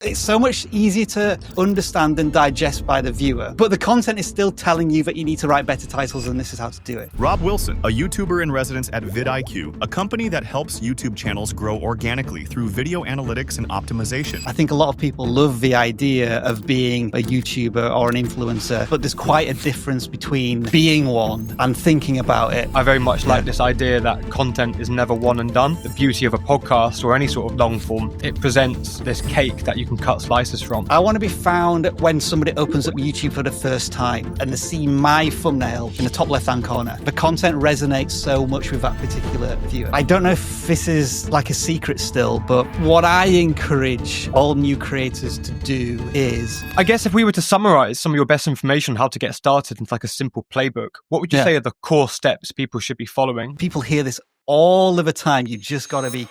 It's so much easier to understand and digest by the viewer, but the content is still telling you that you need to write better titles and this is how to do it. Rob Wilson, a YouTuber in residence at vidIQ, a company that helps YouTube channels grow organically through video analytics and optimization. I think a lot of people love the idea of being a YouTuber or an influencer, but there's quite a difference between being one and thinking about it. I very much like this idea that content is never one and done. The beauty of a podcast or any sort of long form, it presents this cake that you can cut slices from. I want to be found when somebody opens up YouTube for the first time and they see my thumbnail in the top left-hand corner. The content resonates so much with that particular viewer. I don't know if this is like a secret still, but what I encourage all new creators to do is... I guess if we were to summarize some of your best information on how to get started into like a simple playbook, what would you say are the core steps people should be following? People hear this all of the time. You just got to be...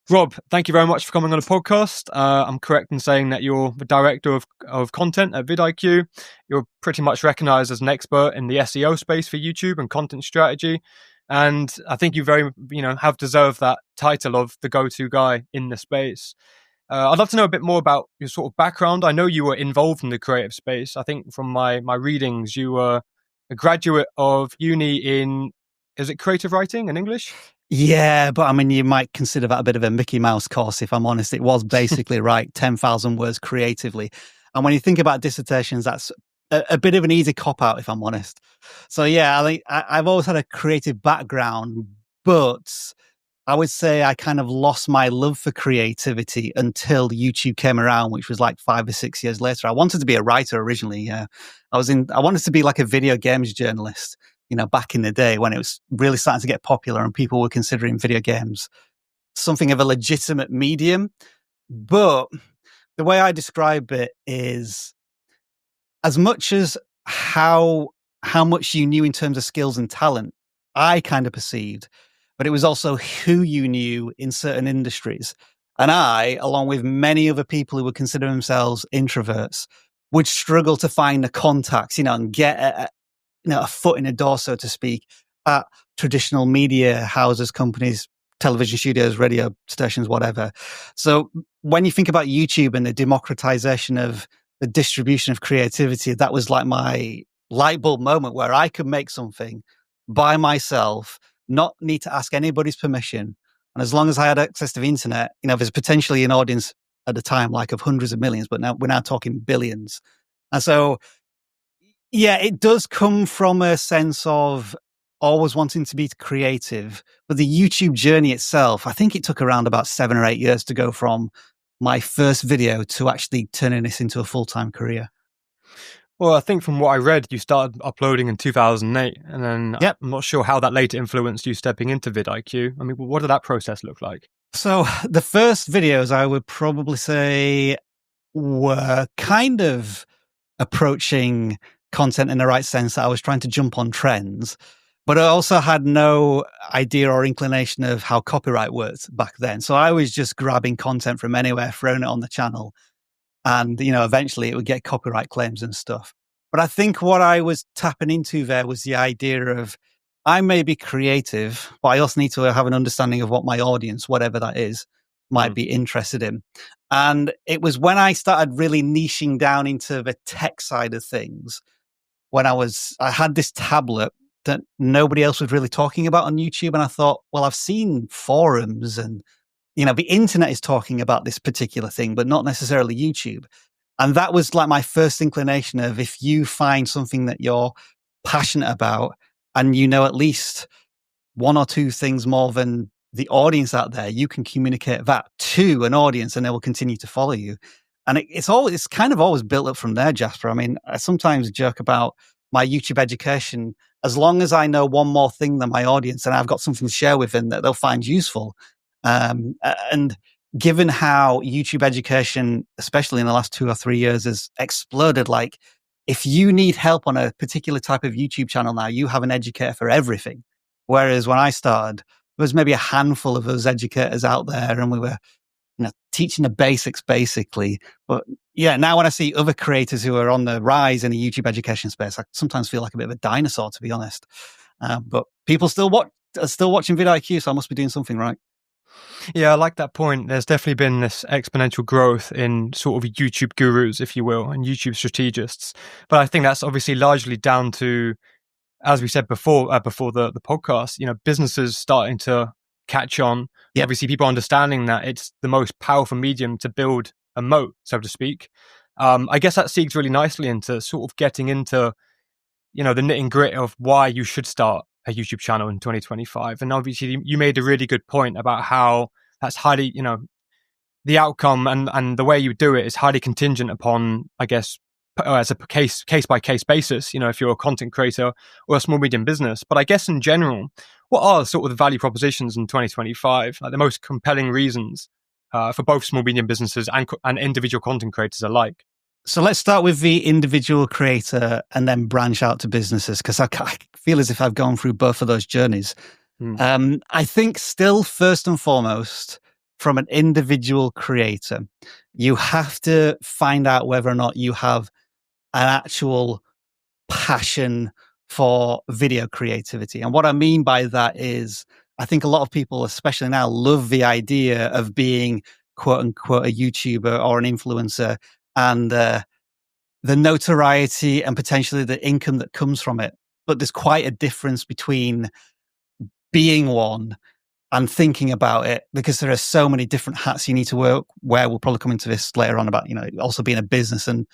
Rob, thank you very much for coming on the podcast. I'm correct in saying that you're the director of content at vidIQ. You're pretty much recognized as an expert in the SEO space for YouTube and content strategy. And I think you have deserved that title of the go-to guy in the space. I'd love to know a bit more about your sort of background. I know you were involved in the creative space. I think from my readings, you were a graduate of uni in, is it creative writing in English? Yeah, but I mean, you might consider that a bit of a Mickey Mouse course, if I'm honest. It was basically write 10,000 words creatively. And when you think about dissertations, that's a bit of an easy cop-out, if I'm honest. So yeah, I think I've always had a creative background, but I would say I kind of lost my love for creativity until YouTube came around, which was like 5 or 6 years later. I wanted to be a writer originally. Yeah, I wanted to be like a video games journalist. Back in the day when it was really starting to get popular and people were considering video games something of a legitimate medium. But the way I describe it is as much as how much you knew in terms of skills and talent, I kind of perceived, but it was also who you knew in certain industries. And I, along with many other people who would consider themselves introverts, would struggle to find the contacts, and get a foot in the door, so to speak, at traditional media houses, companies, television studios, radio stations, whatever. So when you think about YouTube and the democratization of the distribution of creativity, that was like my light bulb moment where I could make something by myself, not need to ask anybody's permission. And as long as I had access to the internet, there's potentially an audience at the time like of hundreds of millions, but now we're now talking billions. And so yeah, it does come from a sense of always wanting to be creative. But the YouTube journey itself, I think it took around about 7 or 8 years to go from my first video to actually turning this into a full-time career. Well, I think from what I read, you started uploading in 2008. And then Yep. I'm not sure how that later influenced you stepping into vidIQ. I mean, what did that process look like? So the first videos, I would probably say, were kind of approaching content in the right sense, that I was trying to jump on trends, but I also had no idea or inclination of how copyright worked back then. So I was just grabbing content from anywhere, throwing it on the channel, and eventually it would get copyright claims and stuff. But I think what I was tapping into there was the idea of I may be creative, but I also need to have an understanding of what my audience, whatever that is, might be interested in. And it was when I started really niching down into the tech side of things, when I had this tablet that nobody else was really talking about on YouTube. And I thought, well, I've seen forums and, the internet is talking about this particular thing, but not necessarily YouTube. And that was like my first inclination of, if you find something that you're passionate about and at least one or two things more than the audience out there, you can communicate that to an audience and they will continue to follow you. And it's kind of always built up from there, Jasper. I mean, I sometimes joke about my YouTube education. As long as I know one more thing than my audience and I've got something to share with them that they'll find useful. And given how YouTube education, especially in the last 2 or 3 years, has exploded, like if you need help on a particular type of YouTube channel now, you have an educator for everything. Whereas when I started, there was maybe a handful of those educators out there and we were teaching the basics basically. But yeah, now when I see other creators who are on the rise in the YouTube education space, I sometimes feel like a bit of a dinosaur, to be honest. But people are still watching vidIQ, so I must be doing something right. Yeah, I like that point. There's definitely been this exponential growth in sort of YouTube gurus, if you will, and YouTube strategists. But I think that's obviously largely down to, as we said before the podcast, businesses starting to catch on. Yep. Obviously, people understanding that it's the most powerful medium to build a moat, so to speak. I guess that segues really nicely into sort of getting into, the nitty and gritty of why you should start a YouTube channel in 2025. And obviously, you made a really good point about how that's highly, the outcome and the way you do it is highly contingent upon, I guess, as a case by case basis, if you're a content creator or a small medium business. But I guess in general, what are sort of the value propositions in 2025, like the most compelling reasons for both small medium businesses and individual content creators alike? So let's start with the individual creator and then branch out to businesses, because I feel as if I've gone through both of those journeys. I think still, first and foremost, from an individual creator, you have to find out whether or not you have an actual passion for video creativity. And what I mean by that is, I think a lot of people, especially now, love the idea of being quote unquote a YouTuber or an influencer, and the notoriety and potentially the income that comes from it. But there's quite a difference between being one and thinking about it, because there are so many different hats you need to wear. We'll probably come into this later on about, also being a business and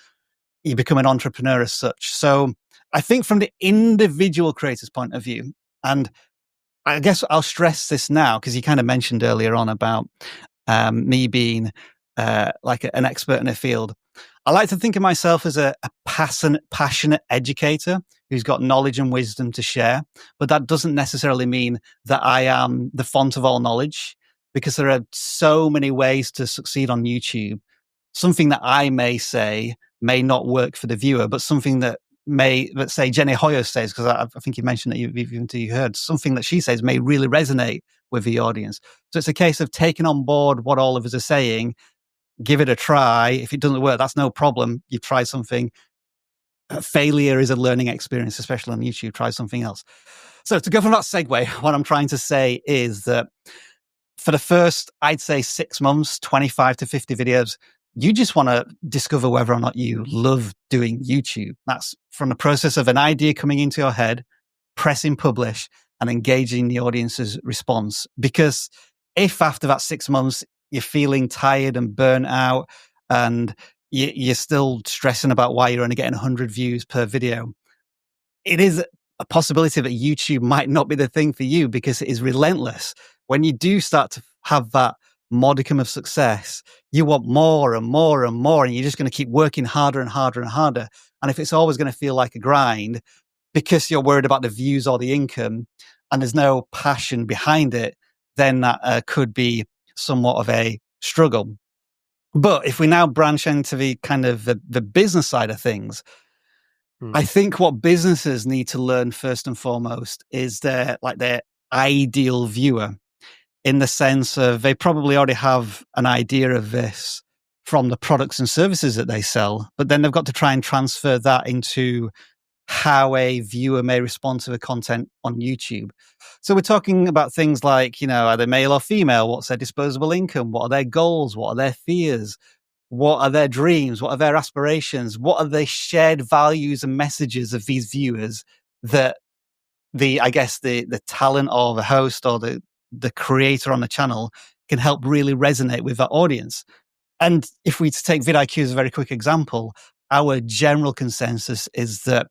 you become an entrepreneur as such. So I think from the individual creator's point of view, and I guess I'll stress this now because you kind of mentioned earlier on about me being like an expert in a field. I like to think of myself as a passionate educator who's got knowledge and wisdom to share. But that doesn't necessarily mean that I am the font of all knowledge, because there are so many ways to succeed on YouTube. Something that I may say may not work for the viewer, but something that let's say Jenny Hoyer says, because I think you mentioned that you heard, something that she says may really resonate with the audience. So it's a case of taking on board what all of us are saying, give it a try. If it doesn't work, that's no problem. You've tried something. Failure is a learning experience, especially on YouTube. Try something else. So to go from that segue, what I'm trying to say is that for the first, I'd say 6 months, 25 to 50 videos, you just want to discover whether or not you love doing YouTube. That's from the process of an idea coming into your head, pressing publish, and engaging the audience's response. Because if after that 6 months, you're feeling tired and burnt out and you're still stressing about why you're only getting 100 views per video, it is a possibility that YouTube might not be the thing for you, because it is relentless. When you do start to have that modicum of success, you want more and more and more, and you're just going to keep working harder and harder and harder. And if it's always going to feel like a grind because you're worried about the views or the income and there's no passion behind it, then that could be somewhat of a struggle. But if we now branch into the kind of the business side of things, I think what businesses need to learn first and foremost is their ideal viewer, in the sense of they probably already have an idea of this from the products and services that they sell, but then they've got to try and transfer that into how a viewer may respond to the content on YouTube. So we're talking about things like, are they male or female? What's their disposable income? What are their goals? What are their fears? What are their dreams? What are their aspirations? What are the shared values and messages of these viewers that the talent or the host or the creator on the channel can help really resonate with that audience? And if we take vidIQ as a very quick example, our general consensus is that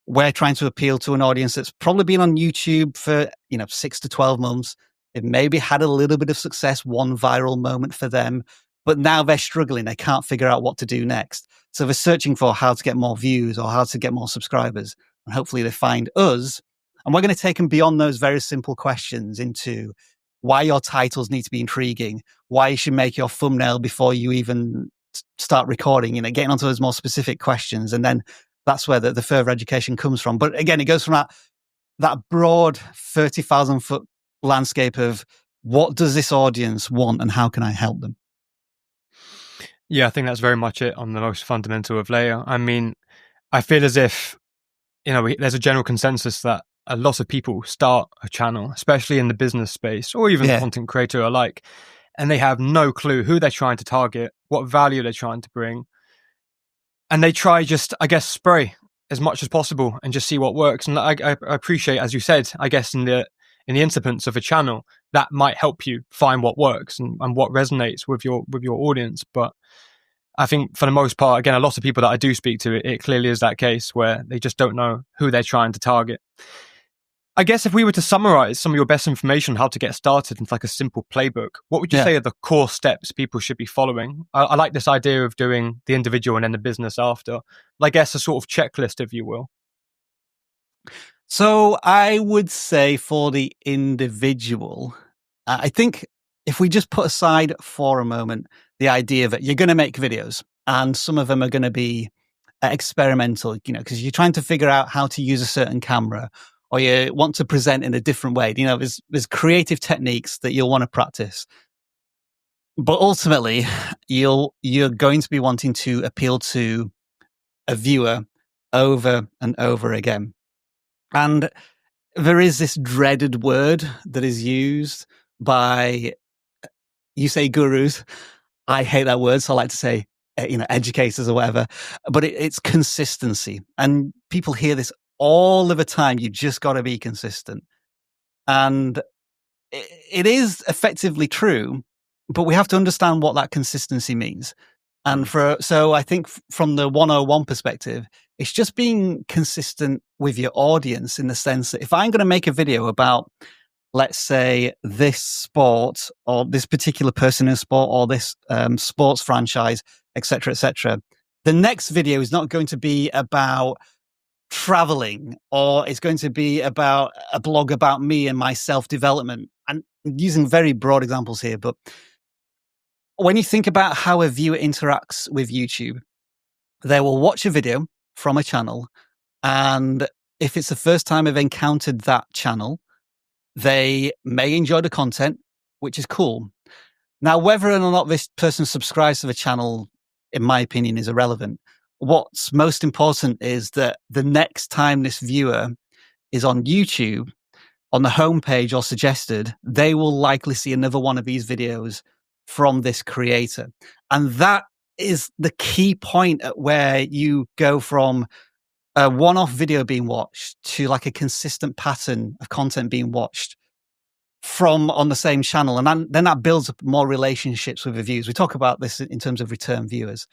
we're trying to appeal to an audience that's probably been on YouTube for 6 to 12 months. It maybe had a little bit of success, one viral moment for them, but now they're struggling. They can't figure out what to do next. So they're searching for how to get more views or how to get more subscribers. And hopefully they find us. And we're going to take them beyond those very simple questions into why your titles need to be intriguing, why you should make your thumbnail before you even start recording, getting onto those more specific questions. And then that's where the further education comes from. But again, it goes from that broad 30,000 foot landscape of what does this audience want and how can I help them? Yeah, I think that's very much it on the most fundamental of layer. I mean, I feel as if, there's a general consensus that a lot of people start a channel, especially in the business space or even content creator alike, and they have no clue who they're trying to target, what value they're trying to bring. And they try just, I guess, spray as much as possible and just see what works. And I appreciate, as you said, I guess in the incidence of a channel, that might help you find what works and what resonates with your audience. But I think for the most part, again, a lot of people that I do speak to, it clearly is that case where they just don't know who they're trying to target. I guess if we were to summarize some of your best information on how to get started into like a simple playbook, what would you say are the core steps people should be following? I like this idea of doing the individual and then the business after. I guess a sort of checklist, if you will. So I would say for the individual, I think if we just put aside for a moment the idea that you're going to make videos and some of them are going to be experimental, because you're trying to figure out how to use a certain camera, or you want to present in a different way. There's creative techniques that you'll want to practice. But ultimately, you're going to be wanting to appeal to a viewer over and over again. And there is this dreaded word that is used by, you say gurus. I hate that word, so I like to say, educators or whatever. But it's consistency. And people hear this all of the time. You just got to be consistent. And it is effectively true, but we have to understand what that consistency means. And so I think from the 101 perspective, it's just being consistent with your audience in the sense that if I'm going to make a video about, let's say, this sport or this particular person in sport or this sports franchise, et cetera, the next video is not going to be about traveling, or it's going to be about a blog about me and my self-development. And using very broad examples here, but when you think about how a viewer interacts with YouTube, they will watch a video from a channel, and if it's the first time they've encountered that channel, they may enjoy the content, which is cool. Now, whether or not this person subscribes to the channel, in my opinion, is irrelevant. What's most important is that the next time this viewer is on YouTube, on the homepage or suggested, they will likely see another one of these videos from this creator. And that is the key point at where you go from a one-off video being watched to like a consistent pattern of content being watched from on the same channel. And then that builds up more relationships with the viewers. We talk about this in terms of return viewers.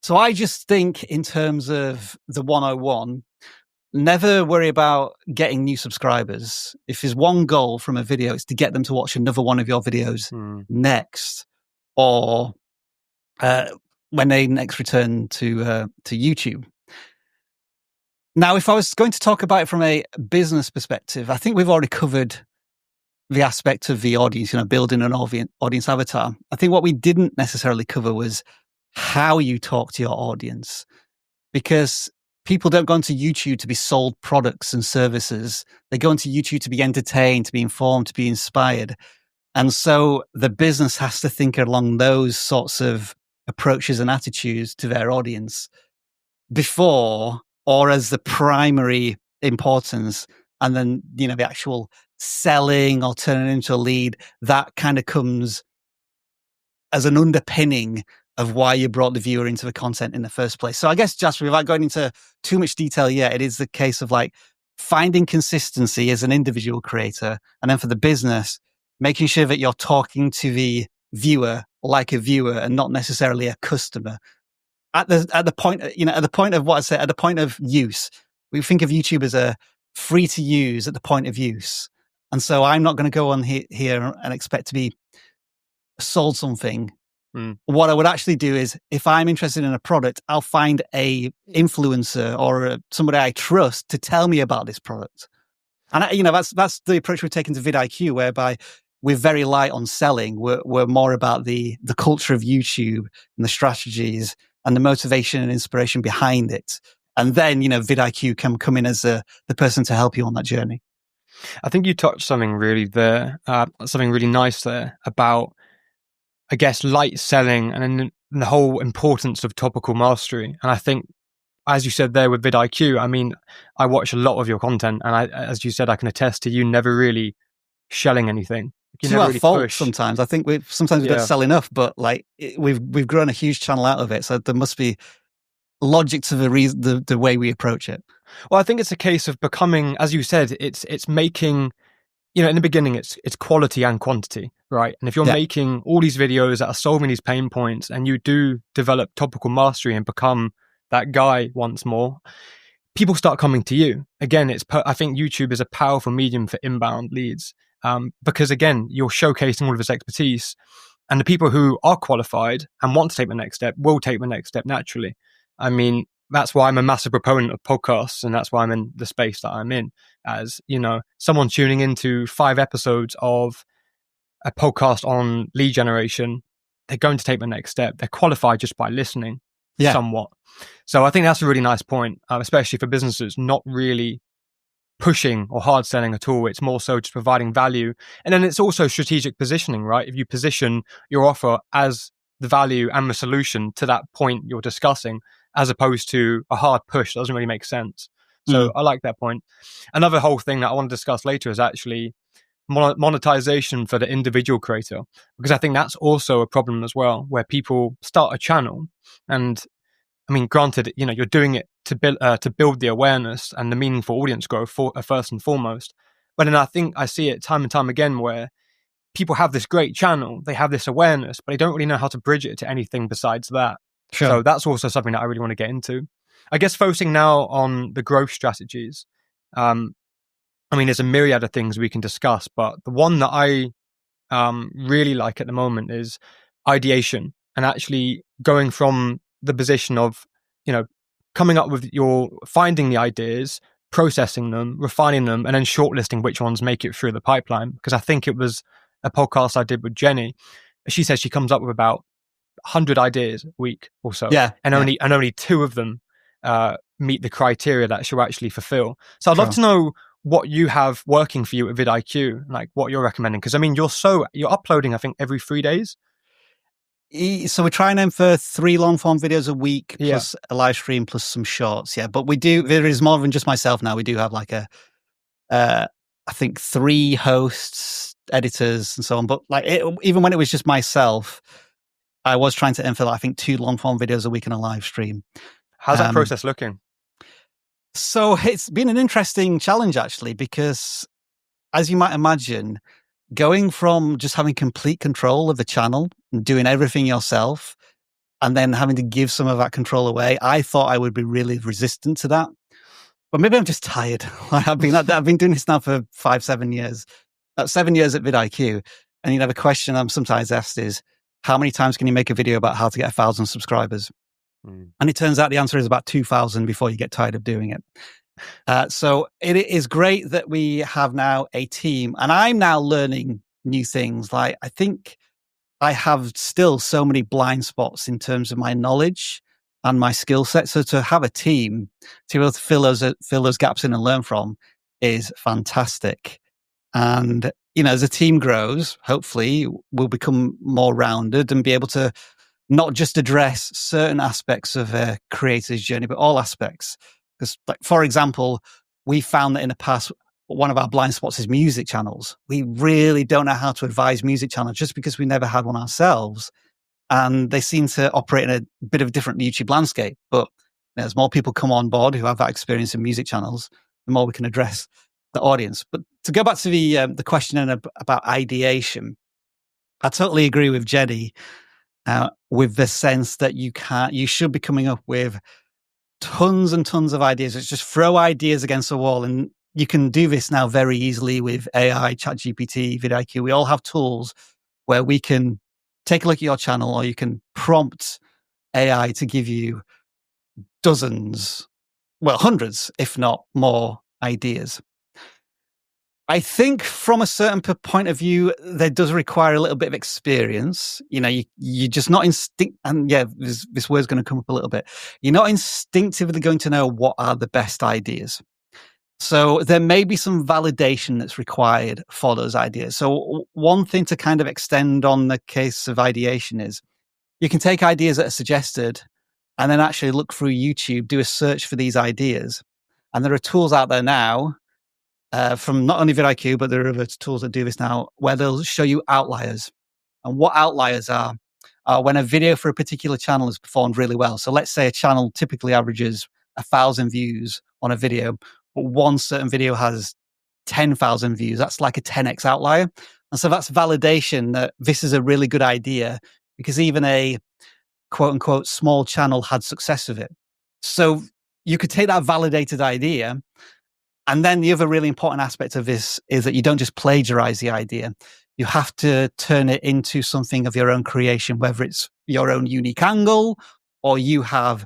So I just think in terms of the 101, never worry about getting new subscribers. If there's one goal from a video, it's to get them to watch another one of your videos next, or when they next return to YouTube. Now, if I was going to talk about it from a business perspective, I think we've already covered the aspect of the audience, building an audience avatar. I think what we didn't necessarily cover was how you talk to your audience, because people don't go onto YouTube to be sold products and services. They go onto YouTube to be entertained, to be informed, to be inspired. And so the business has to think along those sorts of approaches and attitudes to their audience before or as the primary importance. And then, the actual selling or turning into a lead, that kind of comes as an underpinning of why you brought the viewer into the content in the first place. So I guess, Jasper, without going into too much detail yet, it is the case of like finding consistency as an individual creator. And then for the business, making sure that you're talking to the viewer like a viewer and not necessarily a customer. At the point, at the point of what I said, at the point of use, we think of YouTube as a free to use at the point of use. And so I'm not going to go on here and expect to be sold something. What I would actually do is, if I'm interested in a product, I'll find a influencer or somebody I trust to tell me about this product. And that's the approach we've taken to vidIQ, whereby we're very light on selling. We're more about the culture of YouTube and the strategies and the motivation and inspiration behind it. And then, vidIQ can come in as the person to help you on that journey. I think you touched something really nice there about, I guess, light selling and then the whole importance of topical mastery. And I think as you said there with vidIQ, I mean, I watch a lot of your content, and as you said, I can attest to you never really shelling anything. You To never our really fault push. sometimes. I think we don't sell enough, but like we've grown a huge channel out of it. So there must be logic to the way we approach it. Well, I think it's a case of becoming, as you said, it's making, in the beginning, it's quality and quantity, right? And if you're making all these videos that are solving these pain points, and you do develop topical mastery and become that guy once more, people start coming to you. Again, I think YouTube is a powerful medium for inbound leads, because again, you're showcasing all of this expertise, and the people who are qualified and want to take the next step will take the next step naturally. I mean, that's why I'm a massive proponent of podcasts, and that's why I'm in the space that I'm in. As someone tuning into 5 episodes of a podcast on lead generation, they're going to take the next step. They're qualified just by listening somewhat. So I think that's a really nice point, especially for businesses not really pushing or hard selling at all. It's more so just providing value. And then it's also strategic positioning, right? If you position your offer as the value and the solution to that point you're discussing, as opposed to a hard push, doesn't really make sense. So I like that point. Another whole thing that I want to discuss later is actually monetization for the individual creator, because I think that's also a problem as well, where people start a channel, and I mean, granted, you're doing it to build the awareness and the meaningful audience growth first and foremost. But then I think I see it time and time again where people have this great channel, they have this awareness, but they don't really know how to bridge it to anything besides that. Sure. So that's also something that I really want to get into. I guess focusing now on the growth strategies. I mean, there's a myriad of things we can discuss, but the one that I really like at the moment is ideation, and actually going from the position of, coming up with finding the ideas, processing them, refining them, and then shortlisting which ones make it through the pipeline. Because I think it was a podcast I did with Jenny. She says she comes up with about 100 ideas a week or so. And only 2 of them meet the criteria that she'll actually fulfill. So I'd love to know what you have working for you at vidIQ, like what you're recommending. Because I mean, you're uploading, I think, every 3 days. So we're trying them for 3 long form videos a week, plus a live stream, plus some shorts. Yeah. But there is more than just myself now. We do have like I think 3 hosts, editors and so on. But like even when it was just myself, I was trying to aim for, I think, 2 long form videos a week and a live stream. How's that process looking? So it's been an interesting challenge, actually, because as you might imagine, going from just having complete control of the channel and doing everything yourself, and then having to give some of that control away, I thought I would be really resistant to that. But maybe I'm just tired. I've been doing this now for 5-7 years. 7 years at vidIQ. And the question I'm sometimes asked is, how many times can you make a video about how to get 1,000 subscribers? And it turns out the answer is about 2,000 before you get tired of doing it. So it is great that we have now a team, and I'm now learning new things. Like, I think I have still so many blind spots in terms of my knowledge and my skill set. So to have a team to be able to fill those gaps in and learn from is fantastic. And, as a team grows, hopefully we'll become more rounded and be able to not just address certain aspects of a creator's journey, but all aspects. Because, like, for example, we found that in the past, one of our blind spots is music channels. We really don't know how to advise music channels just because we never had one ourselves. And they seem to operate in a bit of a different YouTube landscape. But as more people come on board who have that experience in music channels, the more we can address the audience. But to go back to the question about ideation, I totally agree with Jenny with the sense that you should be coming up with tons and tons of ideas. It's just throw ideas against the wall. And you can do this now very easily with AI, ChatGPT, vidIQ. We all have tools where we can take a look at your channel, or you can prompt AI to give you dozens, well, hundreds, if not more ideas. I think from a certain point of view, that does require a little bit of experience. You're just not and this word's going to come up a little bit. You're not instinctively going to know what are the best ideas. So there may be some validation that's required for those ideas. So one thing to kind of extend on the case of ideation is you can take ideas that are suggested and then actually look through YouTube, do a search for these ideas. And there are tools out there now from not only vidIQ, but there are other tools that do this now, where they'll show you outliers. And what outliers are when a video for a particular channel has performed really well. So let's say a channel typically averages 1,000 views on a video, but one certain video has 10,000 views. That's like a 10x outlier. And so that's validation that this is a really good idea, because even a quote unquote small channel had success with it. So you could take that validated idea. And then the other really important aspect of this is that you don't just plagiarize the idea. You have to turn it into something of your own creation, whether it's your own unique angle, or you have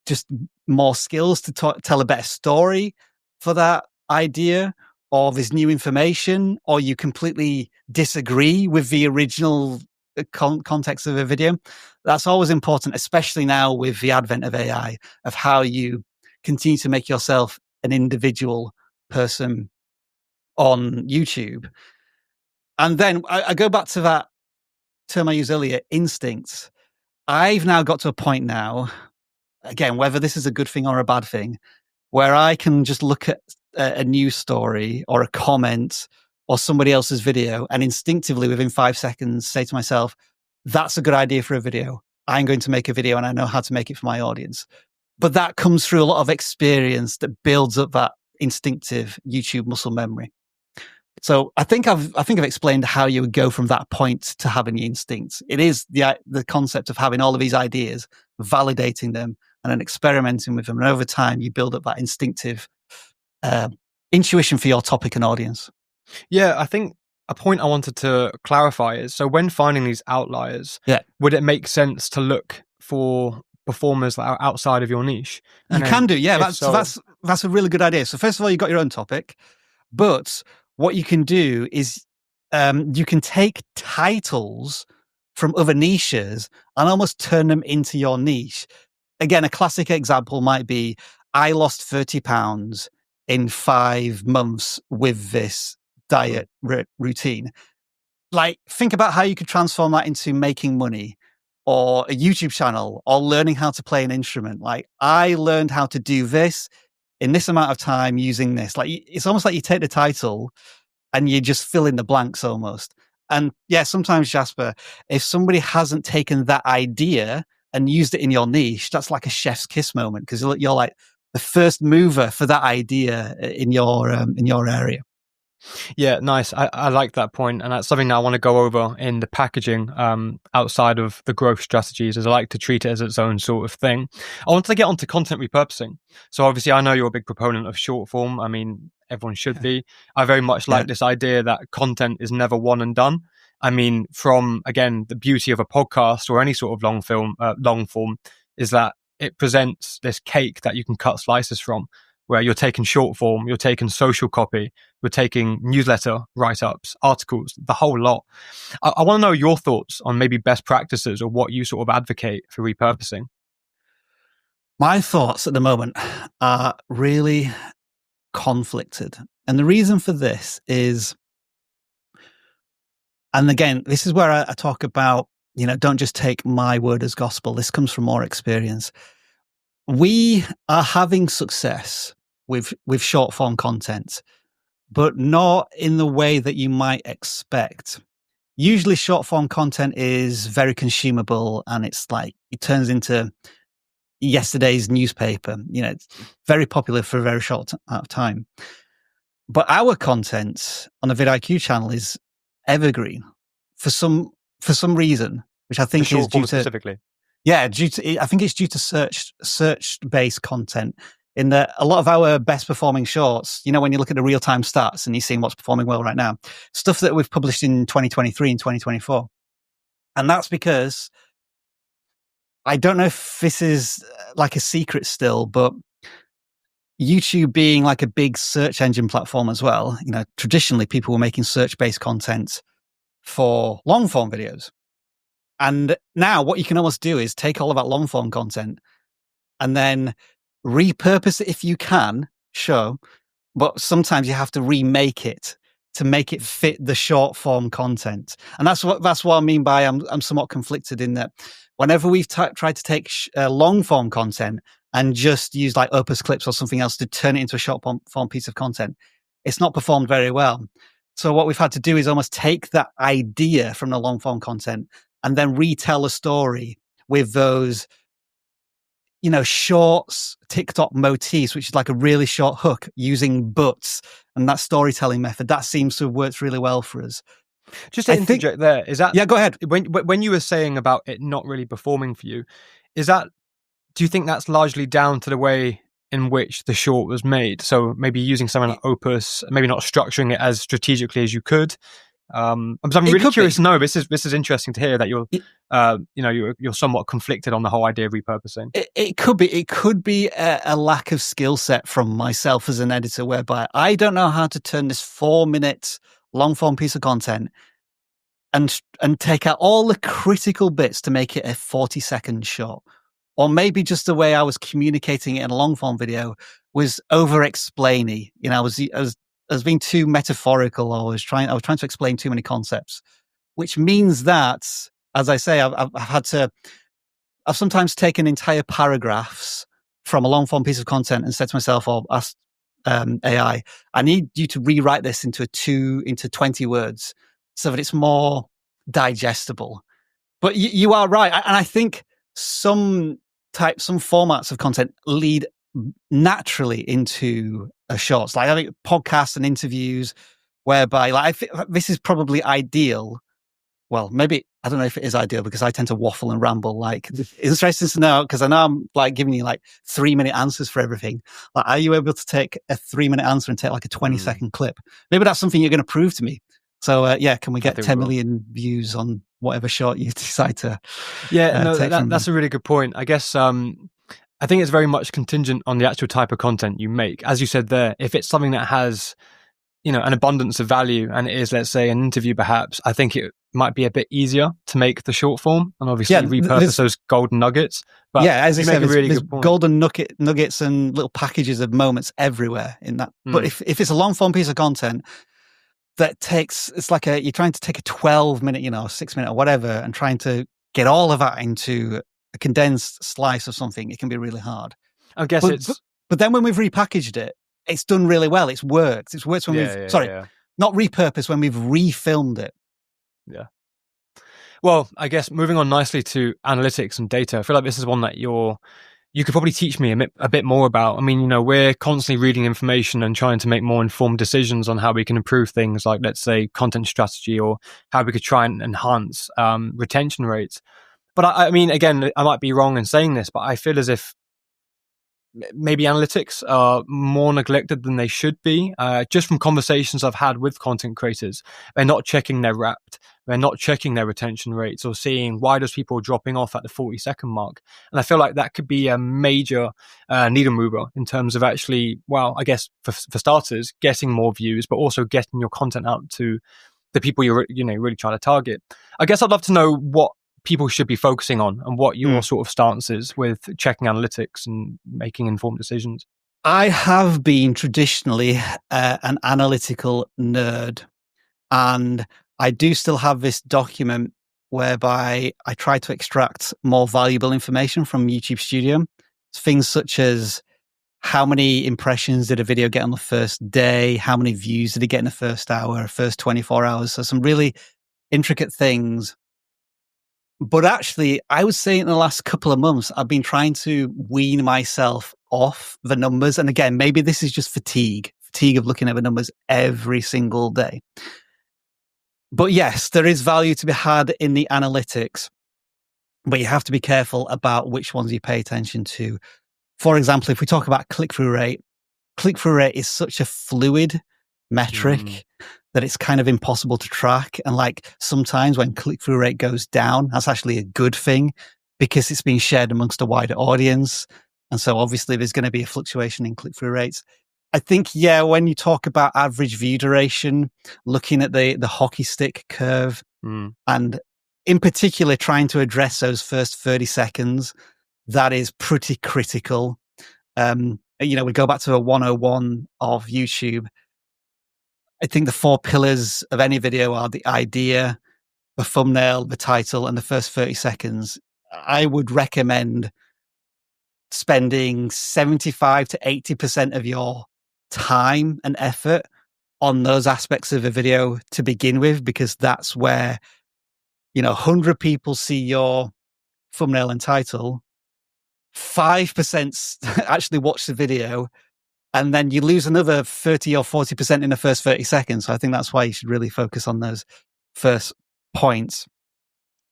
just more skills to tell a better story for that idea, or there's new information, or you completely disagree with the original context of a video. That's always important, especially now with the advent of AI, of how you continue to make yourself an individual person on YouTube. And then I go back to that term I used earlier, instincts. I've now got to a point now, again, whether this is a good thing or a bad thing, where I can just look at a news story or a comment or somebody else's video and instinctively within 5 seconds say to myself, that's a good idea for a video. I'm going to make a video and I know how to make it for my audience. But that comes through a lot of experience that builds up that instinctive YouTube muscle memory. So I think I've explained how you would go from that point to having the instincts. It is the concept of having all of these ideas, validating them, and then experimenting with them. And over time, you build up that instinctive intuition for your topic and audience. Yeah, I think a point I wanted to clarify is, so when finding these outliers, would it make sense to look for performers that are outside of your niche? And you can do, yeah. That's a really good idea. So first of all, you've got your own topic, but what you can do is you can take titles from other niches and almost turn them into your niche. Again, a classic example might be, I lost 30 pounds in 5 months with this diet routine. Like, think about how you could transform that into making money, or a YouTube channel, or learning how to play an instrument. Like, I learned how to do this in this amount of time using this. Like, it's almost like you take the title and you just fill in the blanks almost. And yeah, sometimes, Jasper, if somebody hasn't taken that idea and used it in your niche, that's like a chef's kiss moment, because you're like the first mover for that idea in your area. Yeah, nice. I like that point, and that's something that I want to go over in the packaging outside of the growth strategies, as I like to treat it as its own sort of thing. I want to get onto content repurposing. So obviously, I know you're a big proponent of short form. I mean, everyone should be. I very much like this idea that content is never one and done. I mean, from, again, the beauty of a podcast or any sort of long form is that it presents this cake that you can cut slices from, where you're taking short form, you're taking social copy, you're taking newsletter write-ups, articles, the whole lot. I want to know your thoughts on maybe best practices or what you sort of advocate for repurposing. My thoughts at the moment are really conflicted. And the reason for this is, and again, this is where I talk about, don't just take my word as gospel. This comes from more experience. We are having success with short form content, but not in the way that you might expect. Usually short form content is very consumable, and it's like, it turns into yesterday's newspaper. It's very popular for a very short amount of time. But our content on the vidIQ channel is evergreen for some reason, which I think is due to specifically. Yeah, I think it's due to search-based content, in that a lot of our best performing shorts, when you look at the real-time stats and you're seeing what's performing well right now, stuff that we've published in 2023 and 2024. And that's because, I don't know if this is like a secret still, but YouTube being like a big search engine platform as well, traditionally people were making search-based content for long-form videos. And now what you can almost do is take all of that long form content and then repurpose it if you can, sure. But sometimes you have to remake it to make it fit the short form content. And that's what I mean by I'm somewhat conflicted in that whenever we've tried to take long form content and just use like Opus clips or something else to turn it into a short form piece of content, it's not performed very well. So what we've had to do is almost take that idea from the long form content and then retell a story with those, shorts, TikTok motifs, which is like a really short hook using buts and that storytelling method. That seems to have worked really well for us. Just to interject there, is that... Yeah, go ahead. When you were saying about it not really performing for you, do you think that's largely down to the way in which the short was made? So maybe using something like Opus, maybe not structuring it as strategically as you could. I'm really curious to know. This is interesting to hear that you're somewhat conflicted on the whole idea of repurposing. It could be a lack of skill set from myself as an editor, whereby I don't know how to turn this 4-minute long form piece of content and take out all the critical bits to make it a 40-second short. Or maybe just the way I was communicating it in a long form video was over explainy. I was being too metaphorical. I was trying to explain too many concepts, which means that, as I say, I've sometimes taken entire paragraphs from a long form piece of content and said to myself, or asked AI, I need you to rewrite this into 20 words so that it's more digestible. But you are right. And I think some formats of content lead naturally into shorts. Like I think podcasts and interviews, whereby I think this is probably ideal. Well, maybe I don't know if it is ideal because I tend to waffle and ramble. Like it's interesting to know because I know I'm like giving you like 3-minute answers for everything. Like, are you able to take a 3-minute answer and take like a 20-second clip? Maybe that's something you're going to prove to me. So can we get 10 million views on whatever short you decide to? That's a really good point. I guess I think it's very much contingent on the actual type of content you make. As you said there, if it's something that has an abundance of value and it is, let's say, an interview perhaps, I think it might be a bit easier to make the short form and obviously repurpose those golden nuggets. But as you say, there's good golden nuggets and little packages of moments everywhere in that. But if it's a long form piece of content that it's like you're trying to take a 12-minute, 6-minute or whatever and trying to get all of that into a condensed slice of something, it can be really hard. I guess but then when we've repackaged it, it's done really well. It's worked. It's worked when not repurposed, when we've refilmed it. Yeah. Well, I guess moving on nicely to analytics and data, I feel like this is one that you could probably teach me a bit more about. I mean, we're constantly reading information and trying to make more informed decisions on how we can improve things like, let's say, content strategy or how we could try and enhance retention rates. But I mean, again, I might be wrong in saying this, but I feel as if maybe analytics are more neglected than they should be. Just from conversations I've had with content creators, they're not checking their Wrapped, they're not checking their retention rates or seeing why does people dropping off at the 40-second mark. And I feel like that could be a major needle mover in terms of actually, well, I guess for starters, getting more views, but also getting your content out to the people you're really trying to target. I guess I'd love to know what people should be focusing on and what your sort of stance is with checking analytics and making informed decisions. I have been traditionally an analytical nerd, and I do still have this document whereby I try to extract more valuable information from YouTube Studio. Things such as how many impressions did a video get on the first day? How many views did it get in the first hour, first 24 hours? So some really intricate things. But actually, I would say in the last couple of months, I've been trying to wean myself off the numbers. And again, maybe this is just fatigue of looking at the numbers every single day. But yes, there is value to be had in the analytics, but you have to be careful about which ones you pay attention to. For example, if we talk about click-through rate is such a fluid metric that it's kind of impossible to track. And like sometimes when click-through rate goes down, that's actually a good thing because it's being shared amongst a wider audience. And so obviously there's going to be a fluctuation in click-through rates. I think, when you talk about average view duration, looking at the hockey stick curve and in particular trying to address those first 30 seconds, that is pretty critical. We go back to a 101 of YouTube. I think the 4 pillars of any video are the idea, the thumbnail, the title, and the first 30 seconds. I would recommend spending 75 to 80% of your time and effort on those aspects of a video to begin with, because that's where, 100 people see your thumbnail and title, 5% actually watch the video, and then you lose another 30 or 40% in the first 30 seconds. So I think that's why you should really focus on those first points.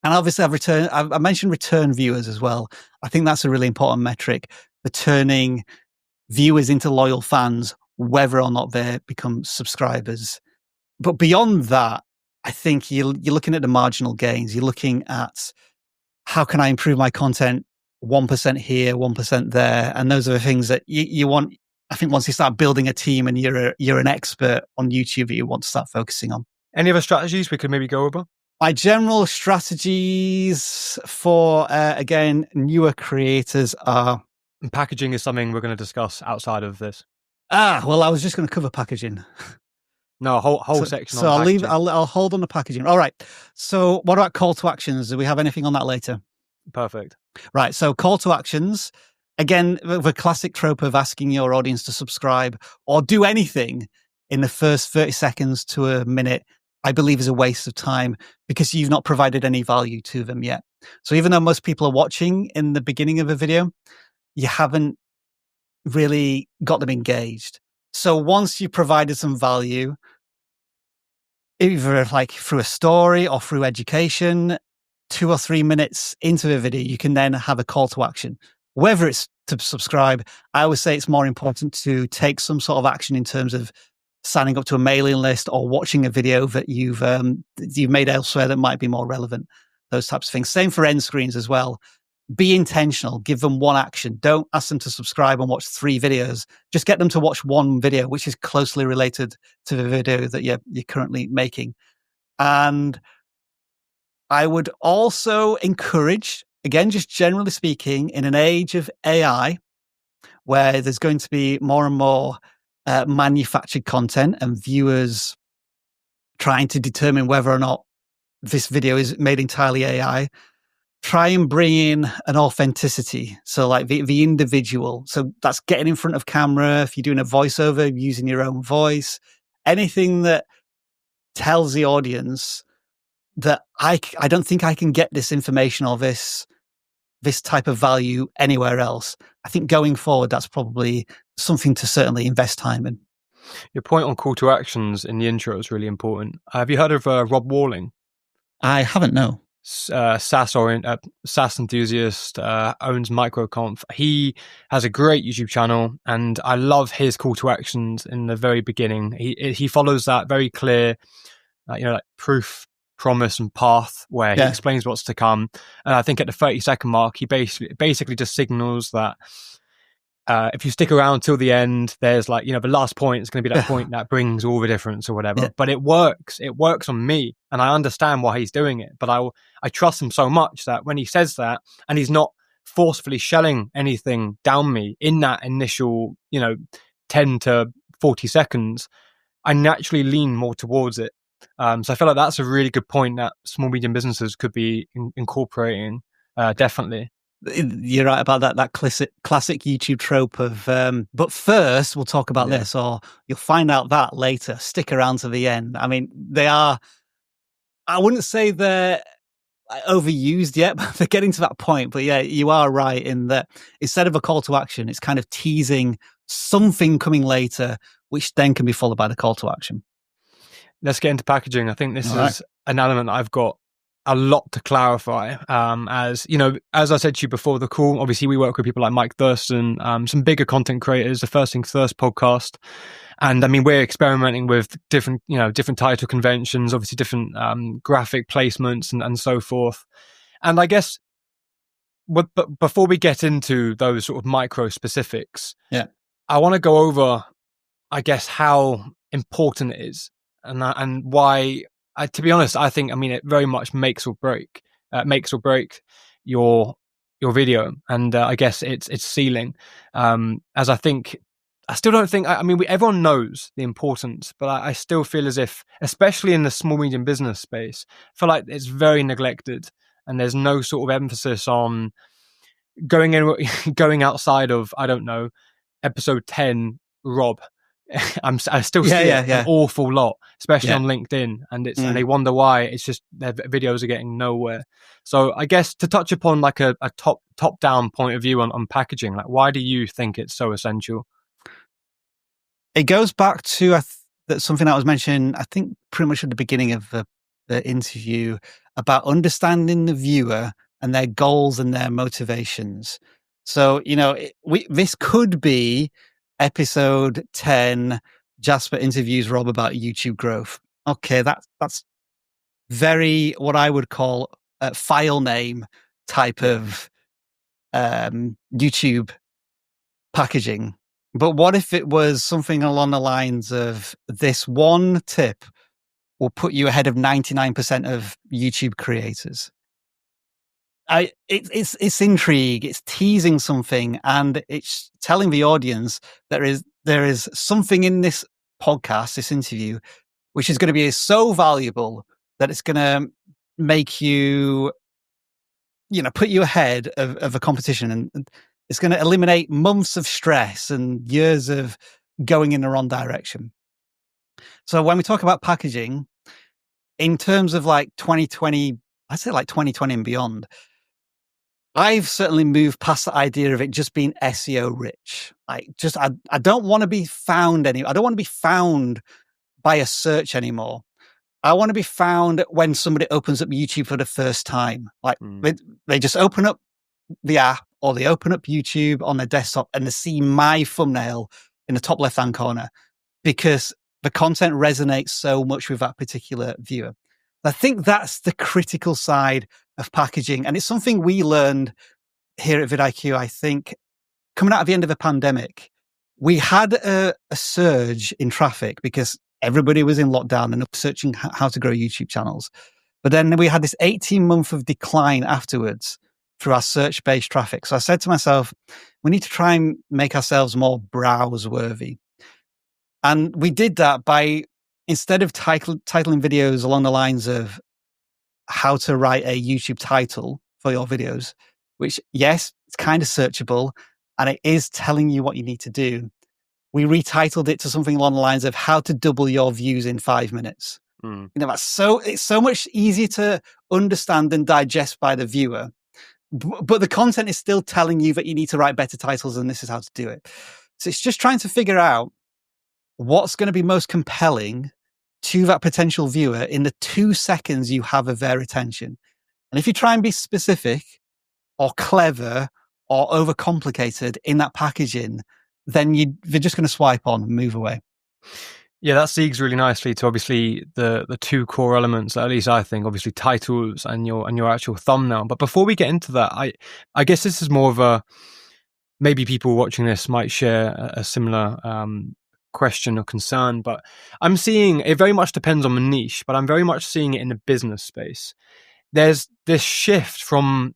And obviously I mentioned return viewers as well. I think that's a really important metric for turning viewers into loyal fans, whether or not they become subscribers. But beyond that, I think you're looking at the marginal gains. You're looking at, how can I improve my content 1% here, 1% there? And those are the things that you want. I think once you start building a team and you're an expert on YouTube, you want to start focusing on. Any other strategies we could maybe go over? My general strategies for, again, newer creators are... And packaging is something we're going to discuss outside of this. Well, I was just going to cover packaging. No, a whole section. So I'll hold on the packaging. All right. So what about call to actions? Do we have anything on that later? Perfect. Right. So call to actions, again, the classic trope of asking your audience to subscribe or do anything in the first 30 seconds to a minute, I believe is a waste of time, because you've not provided any value to them yet. So even though most people are watching in the beginning of a video, you haven't really got them engaged. So once you provided some value, either like through a story or through education, 2 or 3 minutes into a video, you can then have a call to action. Whether it's to subscribe, I always say it's more important to take some sort of action in terms of signing up to a mailing list or watching a video that you've made elsewhere that might be more relevant. Those types of things. Same for end screens as well. Be intentional. Give them one action. Don't ask them to subscribe and watch 3 videos. Just get them to watch one video, which is closely related to the video that you're currently making. And I would also encourage, again, just generally speaking, in an age of AI, where there's going to be more and more manufactured content and viewers trying to determine whether or not this video is made entirely AI, try and bring in an authenticity. So like the individual. So that's getting in front of camera. If you're doing a voiceover, using your own voice, anything that tells the audience that I don't think I can get this information or this type of value anywhere else. I think going forward, that's probably something to certainly invest time in. Your point on call to actions in the intro is really important. Have you heard of Rob Walling? I haven't, no. SaaS enthusiast, owns MicroConf. He has a great YouTube channel, and I love his call to actions in the very beginning. He follows that very clear, like proof, promise, and path, where he explains what's to come. And I think at the 30-second mark, he basically just signals that if you stick around till the end, there's like, the last point is going to be that point that brings all the difference or whatever. Yeah. But it works on me, and I understand why he's doing it. But I trust him so much that when he says that, and he's not forcefully shelling anything down me in that initial, 10 to 40 seconds, I naturally lean more towards it. So I feel like that's a really good point that small, medium businesses could be incorporating, definitely. You're right about that classic YouTube trope of, but first we'll talk about this, or you'll find out that later. Stick around to the end. I mean, I wouldn't say they're overused yet, but they're getting to that point. But yeah, you are right in that instead of a call to action, it's kind of teasing something coming later, which then can be followed by the call to action. Let's get into packaging. I think this is an element that I've got a lot to clarify. As I said to you before the call, obviously we work with people like Mike Thurston, some bigger content creators, the First Things First podcast. And I mean, we're experimenting with different title conventions, obviously different graphic placements and so forth. And I guess, but before we get into those sort of micro specifics, I want to go over, I guess, how important it is and why. To be honest, I think, it very much makes or break your video, and I guess it's ceiling. As I still don't think. Everyone knows the importance, but I still feel as if, especially in the small medium business space, I feel like it's very neglected. and there's no sort of emphasis on going outside of, I don't know, episode 10 Rob. I still see it an awful lot, especially on LinkedIn, and and they wonder why. It's just their videos are getting nowhere. So I guess to touch upon like a top down point of view on packaging, like why do you think it's so essential? It goes back to that something that was mentioned, I think, pretty much at the beginning of the interview, about understanding the viewer and their goals and their motivations. So, this could be episode 10, Jasper interviews Rob about YouTube growth. Okay, that's very what I would call a file name type of YouTube packaging. But what if it was something along the lines of, this one tip will put you ahead of 99% of YouTube creators? It's intrigue, it's teasing something, and it's telling the audience there is something in this podcast, this interview, which is going to be so valuable that it's going to make you, put you ahead of a competition, and it's going to eliminate months of stress and years of going in the wrong direction. So when we talk about packaging, in terms of like 2020, I'd say like 2020 and beyond, I've certainly moved past the idea of it just being SEO rich. I don't want to be found I don't want to be found by a search anymore. I want to be found when somebody opens up YouTube for the first time. Like they just open up the app, or they open up YouTube on their desktop and they see my thumbnail in the top left-hand corner, because the content resonates so much with that particular viewer. I think that's the critical side of packaging. And it's something we learned here at vidIQ, I think, coming out of the end of the pandemic. We had a surge in traffic because everybody was in lockdown and searching how to grow YouTube channels. But then we had this 18-month of decline afterwards through our search-based traffic. So I said to myself, we need to try and make ourselves more browse-worthy. And we did that by, instead of titling videos along the lines of how to write a YouTube title for your videos, which, yes, it's kind of searchable and it is telling you what you need to do, we retitled it to something along the lines of how to double your views in 5 minutes. It's so much easier to understand and digest by the viewer, but the content is still telling you that you need to write better titles and this is how to do it. So it's just trying to figure out what's going to be most compelling to that potential viewer in the 2 seconds you have of their attention. And if you try and be specific or clever or overcomplicated in that packaging, then they're just going to swipe on and move away. Yeah, that segues really nicely to obviously the two core elements, at least I think, obviously titles and your actual thumbnail. But before we get into that, I guess this is more of a, maybe people watching this might share a similar question or concern, but I'm seeing, it very much depends on the niche, but I'm very much seeing it in the business space. There's this shift from,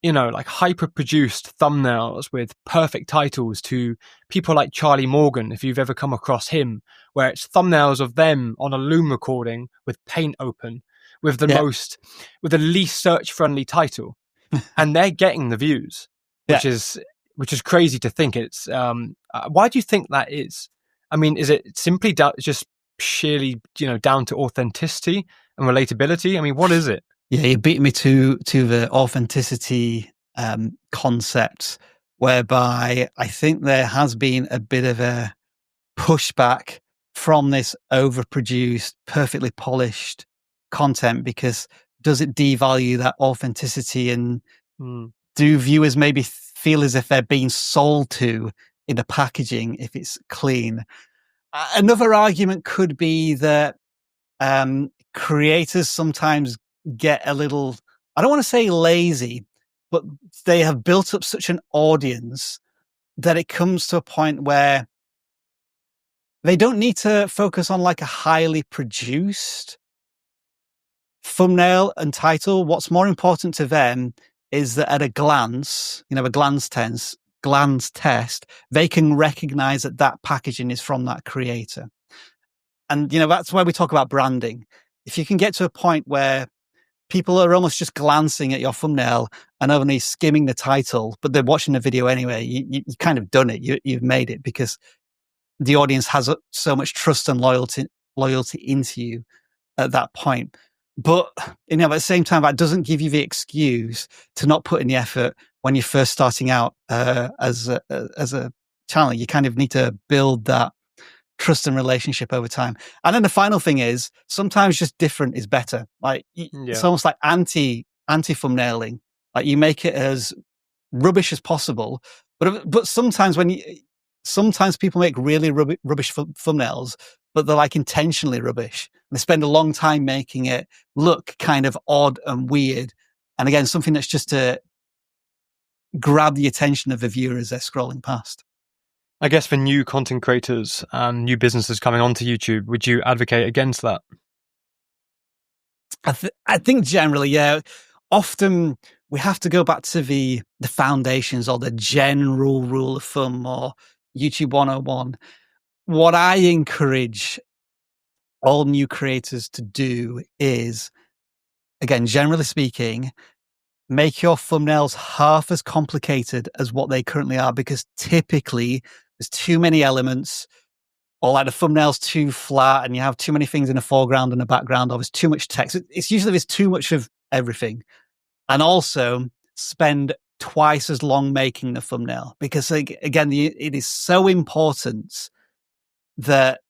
like hyper-produced thumbnails with perfect titles to people like Charlie Morgan, if you've ever come across him, where it's thumbnails of them on a Loom recording with Paint open, with the least search-friendly title, and they're getting the views, which is crazy to think. It's why do you think that is? I mean, is it simply just sheerly, down to authenticity and relatability? I mean, what is it? Yeah, you beat me to the authenticity concept, whereby I think there has been a bit of a pushback from this overproduced, perfectly polished content, because does it devalue that authenticity, and do viewers maybe feel as if they're being sold to in the packaging if it's clean? Another argument could be that creators sometimes get a little, I don't want to say lazy, but they have built up such an audience that it comes to a point where they don't need to focus on like a highly produced thumbnail and title. What's more important to them is that at a glance, a glance test, they can recognize that packaging is from that creator. And, that's why we talk about branding. If you can get to a point where people are almost just glancing at your thumbnail and only skimming the title, but they're watching the video anyway. You've kind of done it. You've made it because the audience has so much trust and loyalty into you at that point. But at the same time, that doesn't give you the excuse to not put in the effort when you're first starting out as a channel. You kind of need to build that trust and relationship over time. And then the final thing is sometimes just different is better. Like it's almost like anti thumbnailing. Like you make it as rubbish as possible. But sometimes sometimes people make really rubbish thumbnails, but they're like intentionally rubbish. They spend a long time making it look kind of odd and weird. And again, something that's just to grab the attention of the viewer as they're scrolling past. I guess for new content creators and new businesses coming onto YouTube, would you advocate against that? I think generally, yeah. Often we have to go back to the foundations or the general rule of thumb or YouTube 101. What I encourage all new creators to do is, again, generally speaking, make your thumbnails half as complicated as what they currently are, because typically there's too many elements, or like the thumbnail's too flat and you have too many things in the foreground and the background, or there's too much text. It's usually there's too much of everything. And also spend twice as long making the thumbnail, because again, it is so important that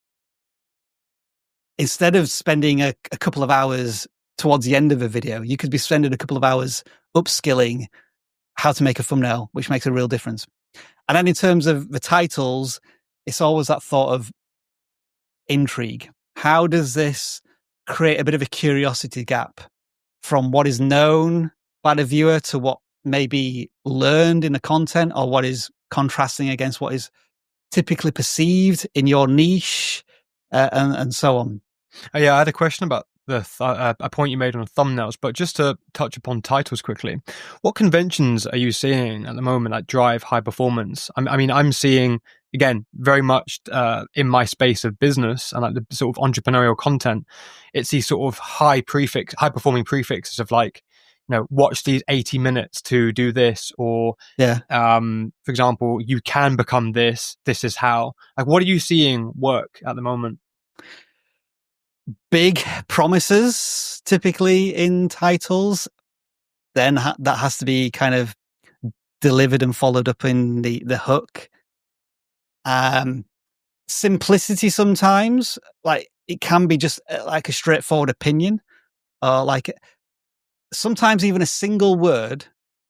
instead of spending a couple of hours towards the end of a video, you could be spending a couple of hours upskilling how to make a thumbnail, which makes a real difference. And then in terms of the titles, it's always that thought of intrigue. How does this create a bit of a curiosity gap from what is known by the viewer to what may be learned in the content, or what is contrasting against what is typically perceived in your niche, and so on. Yeah, I had a question about a point you made on thumbnails, but just to touch upon titles quickly, what conventions are you seeing at the moment that drive high performance? I mean, I'm seeing, again, very much in my space of business and like the sort of entrepreneurial content, it's these sort of high performing prefixes of like, watch these 80 minutes to do this, or for example, you can become this is how. Like, what are you seeing work at the moment? Big promises typically in titles, then that has to be kind of delivered and followed up in the hook. Simplicity sometimes, like it can be just like a straightforward opinion, or like sometimes even a single word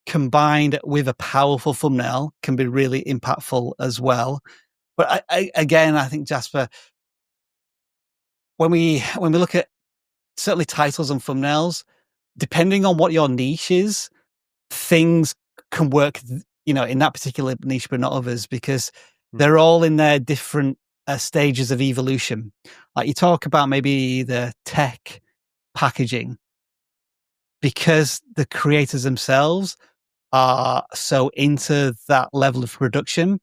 combined with a powerful thumbnail can be really impactful as well. But I think, Jasper, when we look at certainly titles and thumbnails, depending on what your niche is, things can work, in that particular niche, but not others, because they're all in their different stages of evolution. Like you talk about maybe the tech packaging, because the creators themselves are so into that level of production,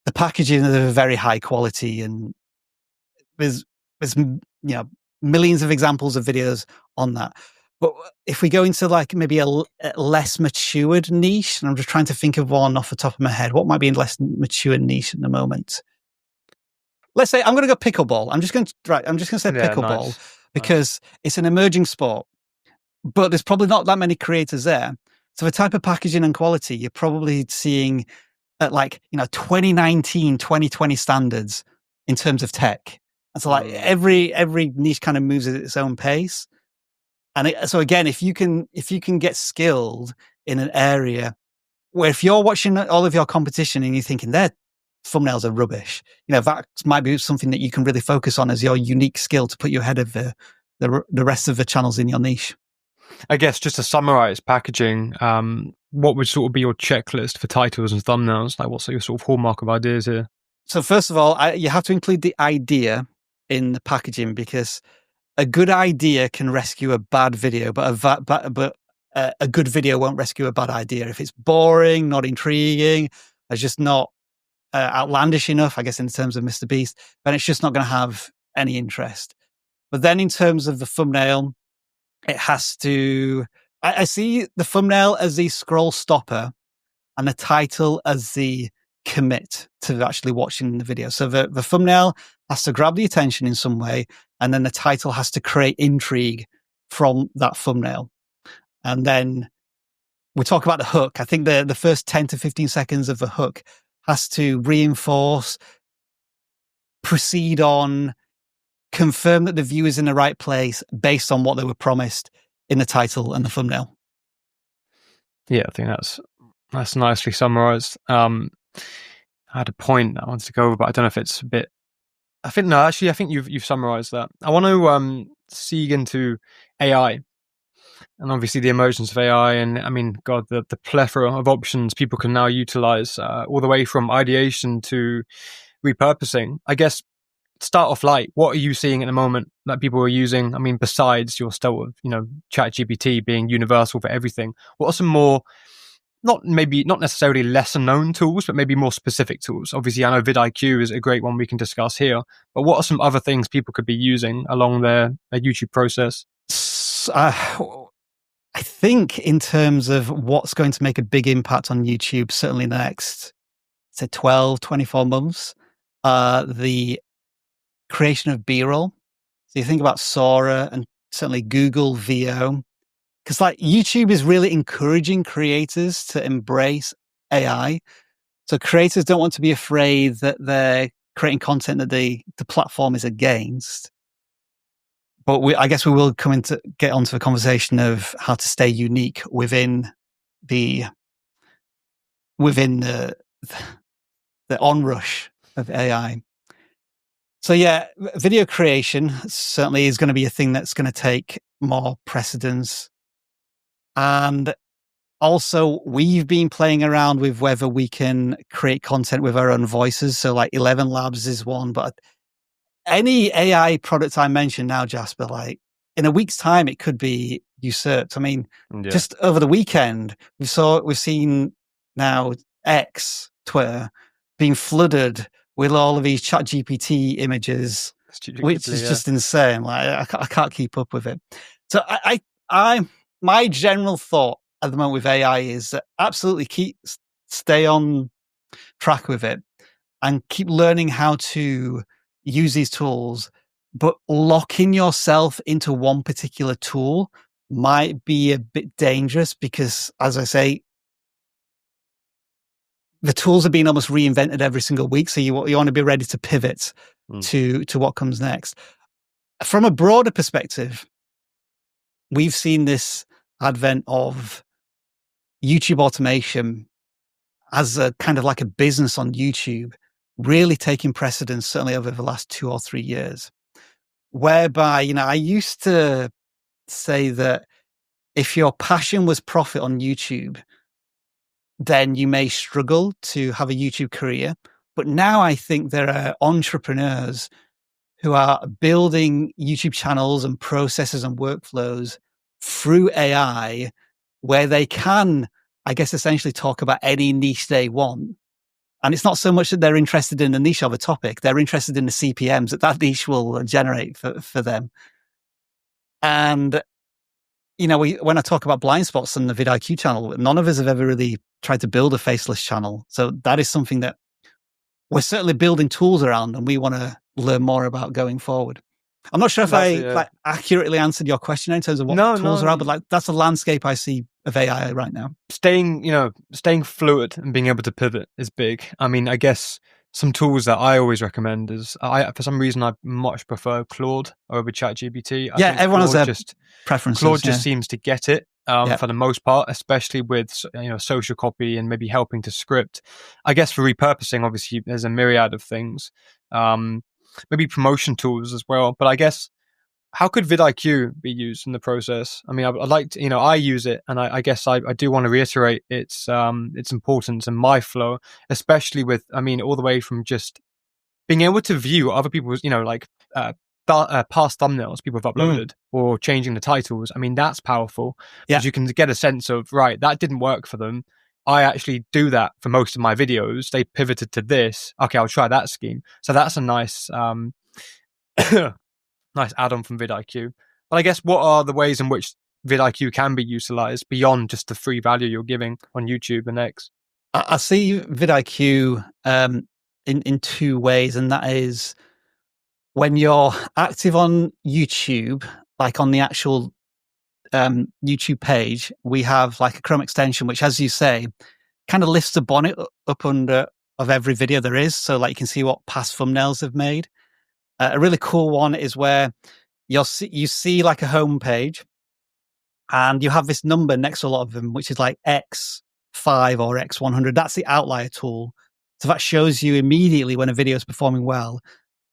the packaging is of very high quality, and there's millions of examples of videos on that. But if we go into like maybe a less matured niche, and I'm just trying to think of one off the top of my head, what might be a less mature niche at the moment? Let's say I'm going to go pickleball. I'm just going to say pickleball, nice. Because it's an emerging sport, but there's probably not that many creators there. So the type of packaging and quality you're probably seeing at 2019, 2020 standards in terms of tech. And so like every niche kind of moves at its own pace. And so again, if you can get skilled in an area where, if you're watching all of your competition and you're thinking their thumbnails are rubbish, that might be something that you can really focus on as your unique skill to put you ahead of the rest of the channels in your niche. I guess just to summarize packaging, what would sort of be your checklist for titles and thumbnails? Like, what's your sort of hallmark of ideas here? So first of all, you have to include the idea in the packaging, because a good idea can rescue a bad video, but a good video won't rescue a bad idea. If it's boring, not intriguing, it's just not outlandish enough, I guess, in terms of Mr. Beast, then it's just not going to have any interest. But then in terms of the thumbnail, it has to, I see the thumbnail as the scroll stopper and the title as the commit to actually watching the video. So the thumbnail has to grab the attention in some way, and then the title has to create intrigue from that thumbnail. And then we talk about the hook. I think the first 10 to 15 seconds of the hook has to reinforce, proceed on, confirm that the viewer's in the right place based on what they were promised in the title and the thumbnail. Yeah, I think that's nicely summarized. I had a point I wanted to go over, but I don't know if it's a bit. I think you've summarized that. I want to seek into AI, and obviously the emergence of AI, and I mean, God, the plethora of options people can now utilize, all the way from ideation to repurposing. I guess start off light. What are you seeing at the moment that people are using? I mean, besides your stuff of ChatGPT being universal for everything, what are some more, not necessarily lesser known tools, but maybe more specific tools? Obviously, I know vidIQ is a great one we can discuss here, but what are some other things people could be using along their YouTube process? I think in terms of what's going to make a big impact on YouTube, certainly in the next, say, 12, 24 months, the creation of B-roll. So you think about Sora and certainly Google VO, because like YouTube is really encouraging creators to embrace AI. So creators don't want to be afraid that they're creating content that the platform is against. But I guess we will get onto the conversation of how to stay unique within the onrush of AI. So yeah, video creation certainly is going to be a thing that's going to take more precedence. And also, we've been playing around with whether we can create content with our own voices. So like 11 Labs is one, but any AI product I mention now, Jasper, like in a week's time, it could be usurped. I mean, just over the weekend, we've seen now Twitter, being flooded with all of these ChatGPT images, which is just insane. Like I can't keep up with it. So my general thought at the moment with AI is that absolutely stay on track with it and keep learning how to use these tools, but locking yourself into one particular tool might be a bit dangerous because, as I say, the tools are being almost reinvented every single week. So you want to be ready to pivot to what comes next. From a broader perspective, we've seen this advent of YouTube automation as a kind of like a business on YouTube really taking precedence, certainly over the last 2 or 3 years, whereby, I used to say that if your passion was profit on YouTube, then you may struggle to have a YouTube career. But now I think there are entrepreneurs who are building YouTube channels and processes and workflows through AI where they can, I guess, essentially talk about any niche they want. And it's not so much that they're interested in the niche of a topic. They're interested in the CPMs that niche will generate for them. And, when I talk about blind spots on the vidIQ channel, none of us have ever really tried to build a faceless channel. So that is something that we're certainly building tools around and we want to learn more about going forward. I'm not sure if I accurately answered your question in terms of what tools are out, but that's a landscape I see of AI right now. Staying fluid and being able to pivot is big. I mean, I guess some tools that I always recommend is for some reason I much prefer Claude over ChatGPT. Everyone has their preferences. Claude just seems to get it for the most part, especially with social copy and maybe helping to script. I guess for repurposing, obviously, there's a myriad of things. Maybe promotion tools as well. But I guess, how could vidIQ be used in the process? I mean, I'd like to, I use it, and I guess I do want to reiterate its importance in my flow, especially with, all the way from just being able to view other people's, past thumbnails people have uploaded or changing the titles. I mean, that's powerful because you can get a sense of, right, that didn't work for them. I actually do that for most of my videos. They pivoted to this. Okay, I'll try that scheme. So that's a nice, nice add-on from vidIQ. But I guess what are the ways in which vidIQ can be utilized beyond just the free value you're giving on YouTube and X? I see vidIQ in two ways, and that is when you're active on YouTube, like on the actual YouTube page, we have like a Chrome extension, which, as you say, kind of lifts the bonnet up under of every video there is. So like you can see what past thumbnails they've made. A really cool one is where you see like a home page and you have this number next to a lot of them, which is like X5 or X100. That's the outlier tool. So that shows you immediately when a video is performing well.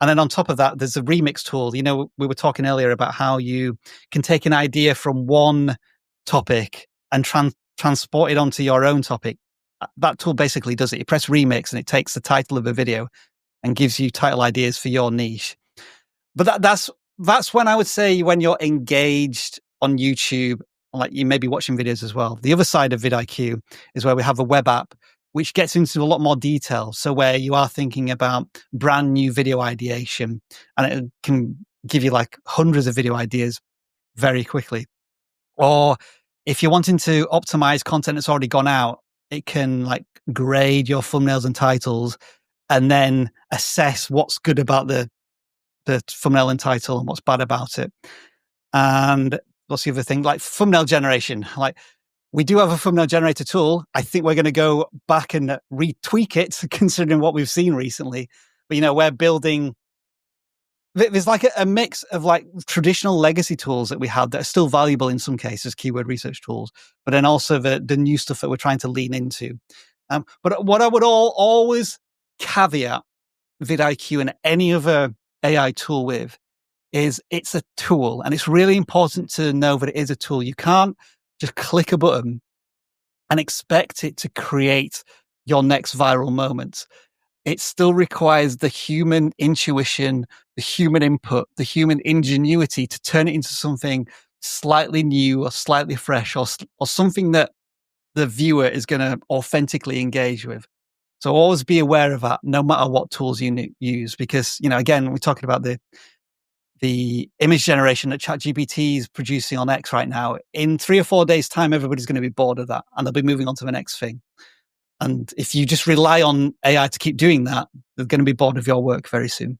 And then on top of that, there's a remix tool. You know, we were talking earlier about how you can take an idea from one topic and transport it onto your own topic. That tool basically does it. You press remix and it takes the title of a video and gives you title ideas for your niche. But that's when I would say when you're engaged on YouTube, like you may be watching videos as well. The other side of vidIQ is where we have a web app, which gets into a lot more detail. So where you are thinking about brand new video ideation, and it can give you like hundreds of video ideas very quickly. Or if you're wanting to optimize content that's already gone out, it can like grade your thumbnails and titles and then assess what's good about the thumbnail and title and what's bad about it. And what's the other thing? Like thumbnail generation. Like we do have a thumbnail generator tool. I think we're going to go back and retweak it considering what we've seen recently. But, you know, we're building, there's like a mix of like traditional legacy tools that we had that are still valuable in some cases, keyword research tools, but then also the new stuff that we're trying to lean into. But what I would always caveat vidIQ and any other AI tool with is it's a tool, and it's really important to know that it is a tool. You can't just click a button and expect it to create your next viral moment. It still requires the human intuition, the human input, the human ingenuity to turn it into something slightly new or slightly fresh or something that the viewer is going to authentically engage with. So always be aware of that, no matter what tools you use, because, you know, again, we're talking about the image generation that ChatGPT is producing on X right now. In 3 or 4 days' time, everybody's going to be bored of that and they'll be moving on to the next thing. And if you just rely on AI to keep doing that, they're going to be bored of your work very soon.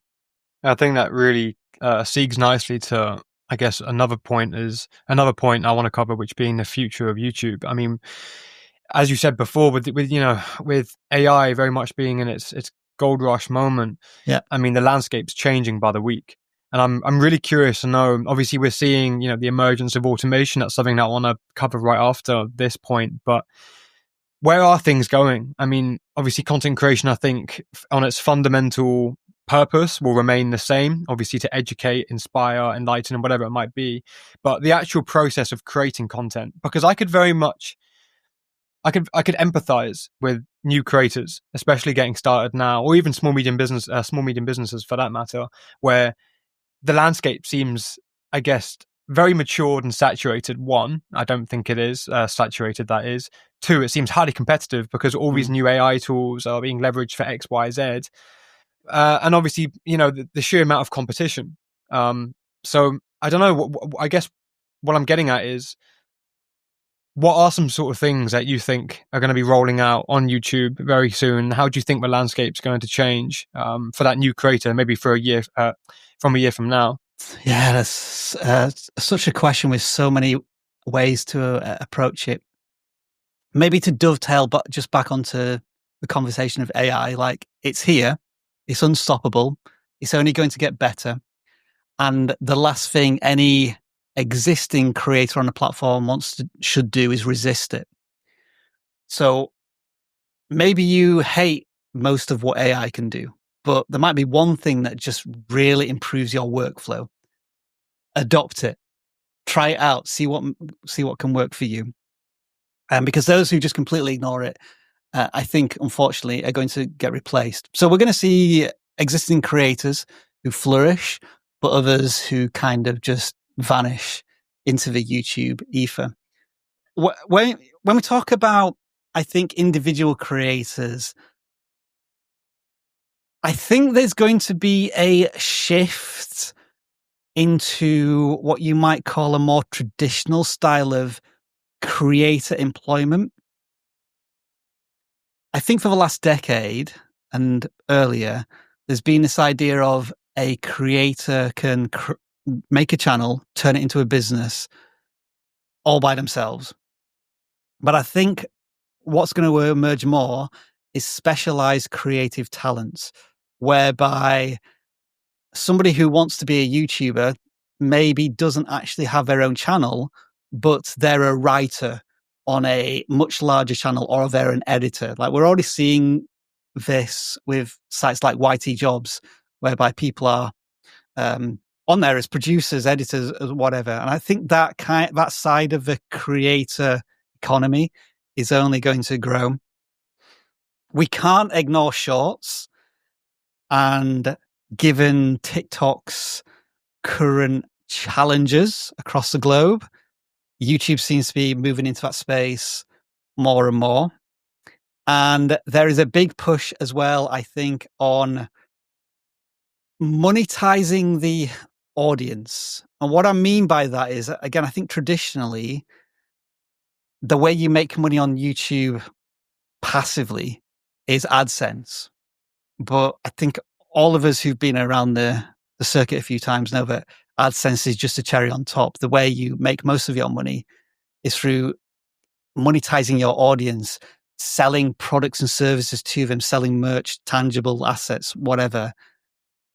I think that really segues nicely to, I guess, another point I want to cover, which being the future of YouTube. I mean, as you said before, with AI very much being in its gold rush moment, yeah. I mean, the landscape's changing by the week. And I'm really curious to know, obviously we're seeing, you know, the emergence of automation. That's something that I want to cover right after this point. But where are things going? I mean, obviously content creation, I think on its fundamental purpose will remain the same, obviously to educate, inspire, enlighten, and whatever it might be. But the actual process of creating content, because I could empathize with new creators, especially getting started now, or even small medium businesses for that matter, where the landscape seems, I guess, very matured and saturated. One, I don't think it is saturated, that is. Two, it seems highly competitive because all these new AI tools are being leveraged for X, Y, Z. And obviously, you know, the sheer amount of competition. So I don't know, I guess what I'm getting at is, what are some sort of things that you think are going to be rolling out on YouTube very soon? How do you think the landscape's going to change for that new creator, maybe for a year from now? Yeah, that's such a question with so many ways to approach it. Maybe to dovetail, but just back onto the conversation of AI, like it's here, it's unstoppable, it's only going to get better. And the last thing any existing creator on a platform should do is resist it. So maybe you hate most of what AI can do, but there might be one thing that just really improves your workflow. Adopt it, try it out, see what can work for you. Because those who just completely ignore it, I think, unfortunately, are going to get replaced. So we're going to see existing creators who flourish, but others who kind of just vanish into the YouTube ether. When we talk about, I think, individual creators, I think there's going to be a shift into what you might call a more traditional style of creator employment. I think for the last decade and earlier, there's been this idea of a creator can make a channel, turn it into a business all by themselves. But I think what's going to emerge more is specialized creative talents, whereby somebody who wants to be a YouTuber maybe doesn't actually have their own channel, but they're a writer on a much larger channel, or they're an editor. Like, we're already seeing this with sites like YT Jobs, whereby people are on there as producers, editors, whatever. And I think that side of the creator economy is only going to grow. We can't ignore shorts, and given TikTok's current challenges across the globe, YouTube seems to be moving into that space more and more. And there is a big push as well, I think, on monetizing the audience. And what I mean by that is, again, I think traditionally, the way you make money on YouTube passively is AdSense. But I think all of us who've been around the circuit a few times know that AdSense is just a cherry on top. The way you make most of your money is through monetizing your audience, selling products and services to them, selling merch, tangible assets, whatever.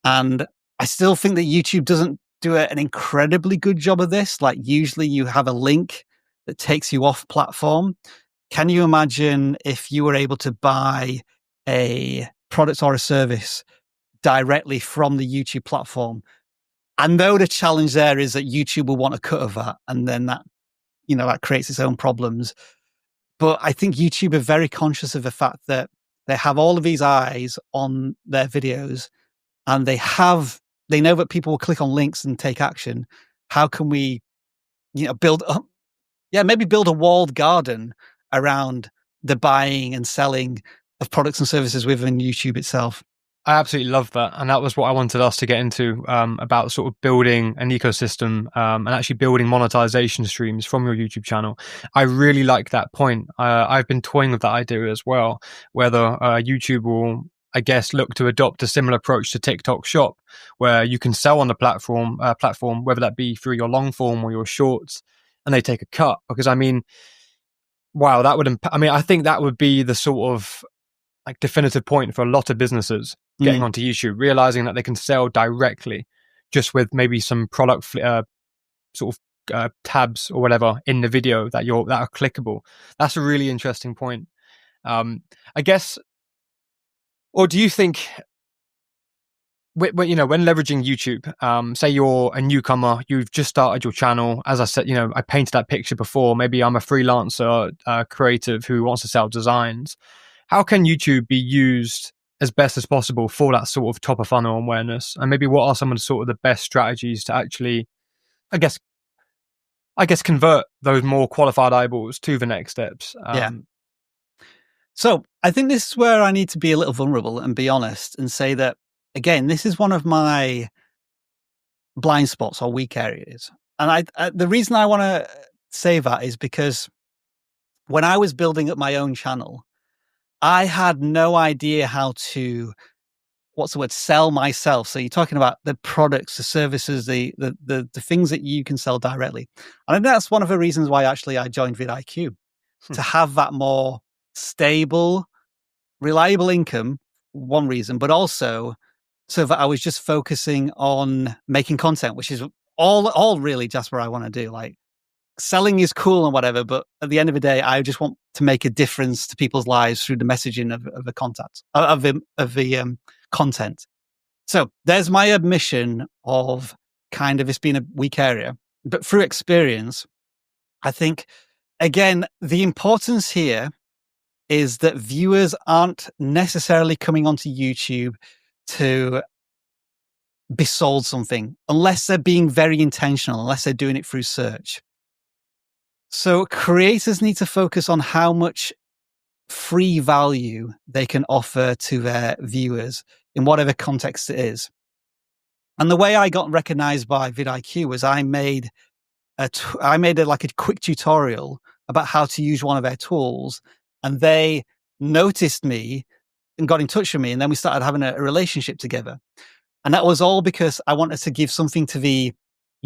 And I still think that YouTube doesn't do an incredibly good job of this. Like, usually you have a link that takes you off platform. Can you imagine if you were able to buy a product or a service directly from the YouTube platform? And though the challenge there is that YouTube will want a cut of that, and then that creates its own problems. But I think YouTube are very conscious of the fact that they have all of these eyes on their videos, and they know that people will click on links and take action. How can we, build a walled garden around the buying and selling of products and services within YouTube itself? I absolutely love that. And that was what I wanted us to get into, about sort of building an ecosystem, and actually building monetization streams from your YouTube channel. I really like that point. I've been toying with that idea as well, whether YouTube will, I guess, look to adopt a similar approach to TikTok Shop, where you can sell on the platform, whether that be through your long form or your shorts, and they take a cut. Because wow, that would, I think that would be the sort of like definitive point for a lot of businesses getting onto YouTube, realizing that they can sell directly just with maybe some product tabs or whatever in the video that are clickable. That's a really interesting point. I guess, or do you think, when leveraging YouTube, say you're a newcomer, you've just started your channel. As I said, I painted that picture before. Maybe I'm a freelancer, creative who wants to sell designs. How can YouTube be used as best as possible for that sort of top of funnel awareness? And maybe what are some of the best strategies to actually, I guess, convert those more qualified eyeballs to the next steps? So I think this is where I need to be a little vulnerable and be honest and say that, again, this is one of my blind spots or weak areas. And the reason I want to say that is because when I was building up my own channel, I had no idea how to, sell myself. So you're talking about the products, the services, the things that you can sell directly. And I think that's one of the reasons why actually I joined vidIQ, to have that more stable, reliable income, one reason, but also so that I was just focusing on making content, which is all really just what I want to do. Like, selling is cool and whatever, but at the end of the day, I just want to make a difference to people's lives through the messaging of the content, of the content. So there's my admission of kind of it's been a weak area, but through experience, I think, again, the importance here is that viewers aren't necessarily coming onto YouTube to be sold something, unless they're being very intentional, unless they're doing it through search. So creators need to focus on how much free value they can offer to their viewers in whatever context it is. And the way I got recognized by vidIQ was I made like a quick tutorial about how to use one of their tools, and they noticed me and got in touch with me, and then we started having a relationship together. And that was all because I wanted to give something to the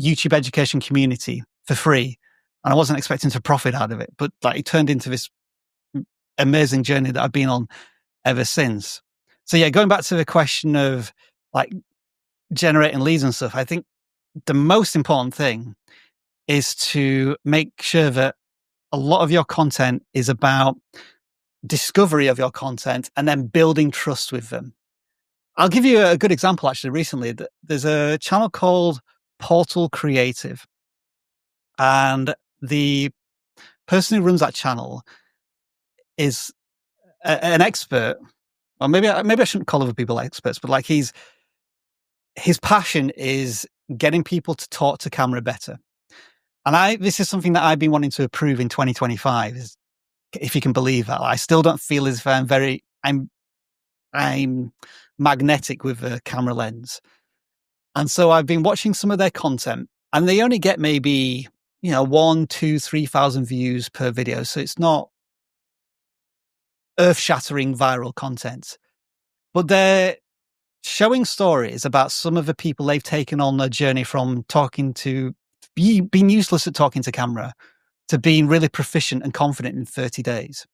YouTube education community for free, and I wasn't expecting to profit out of it. But like, it turned into this amazing journey that I've been on ever since. So yeah, going back to the question of like generating leads and stuff, I think the most important thing is to make sure that a lot of your content is about discovery of your content and then building trust with them. I'll give you a good example. Actually, recently, there's a channel called Portal Creative, and the person who runs that channel is an expert. Or maybe I shouldn't call other people experts, but like his passion is getting people to talk to camera better. And this is something that I've been wanting to improve in 2025, is, if you can believe that. I still don't feel as if I'm magnetic with a camera lens. And so I've been watching some of their content, and they only get maybe, 1, 2, 3,000 views per video. So it's not earth-shattering viral content, but they're showing stories about some of the people they've taken on a journey from being useless at talking to camera to being really proficient and confident in 30 days.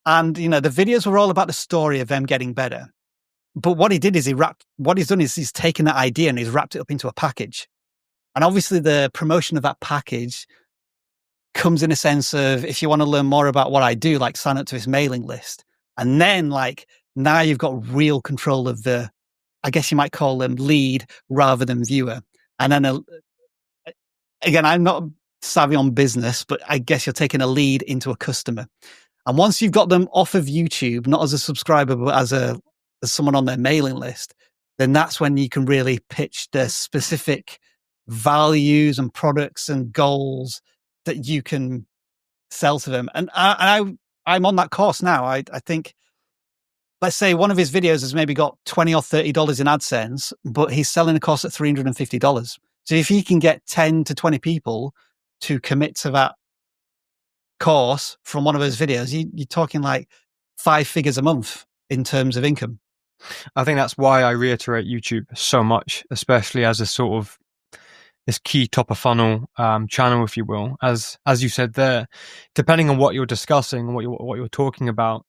And, the videos were all about the story of them getting better. But what he did is he's taken that idea and he's wrapped it up into a package. And obviously the promotion of that package comes in a sense of, if you want to learn more about what I do, like sign up to this mailing list. And then like, now you've got real control of I guess you might call them lead rather than viewer. And then again, I'm not savvy on business, but I guess you're taking a lead into a customer. And once you've got them off of YouTube, not as a subscriber, but as someone on their mailing list, then that's when you can really pitch the specific values and products and goals that you can sell to them. And I'm on that course now. I think, let's say one of his videos has maybe got $20 or $30 in AdSense, but he's selling a course at $350. So if he can get 10 to 20 people to commit to that course from one of those videos, you're talking like 5 figures a month in terms of income. I think that's why I reiterate YouTube so much, especially as a sort of this key top of funnel channel, if you will. As you said there, depending on what you're discussing, what you're talking about,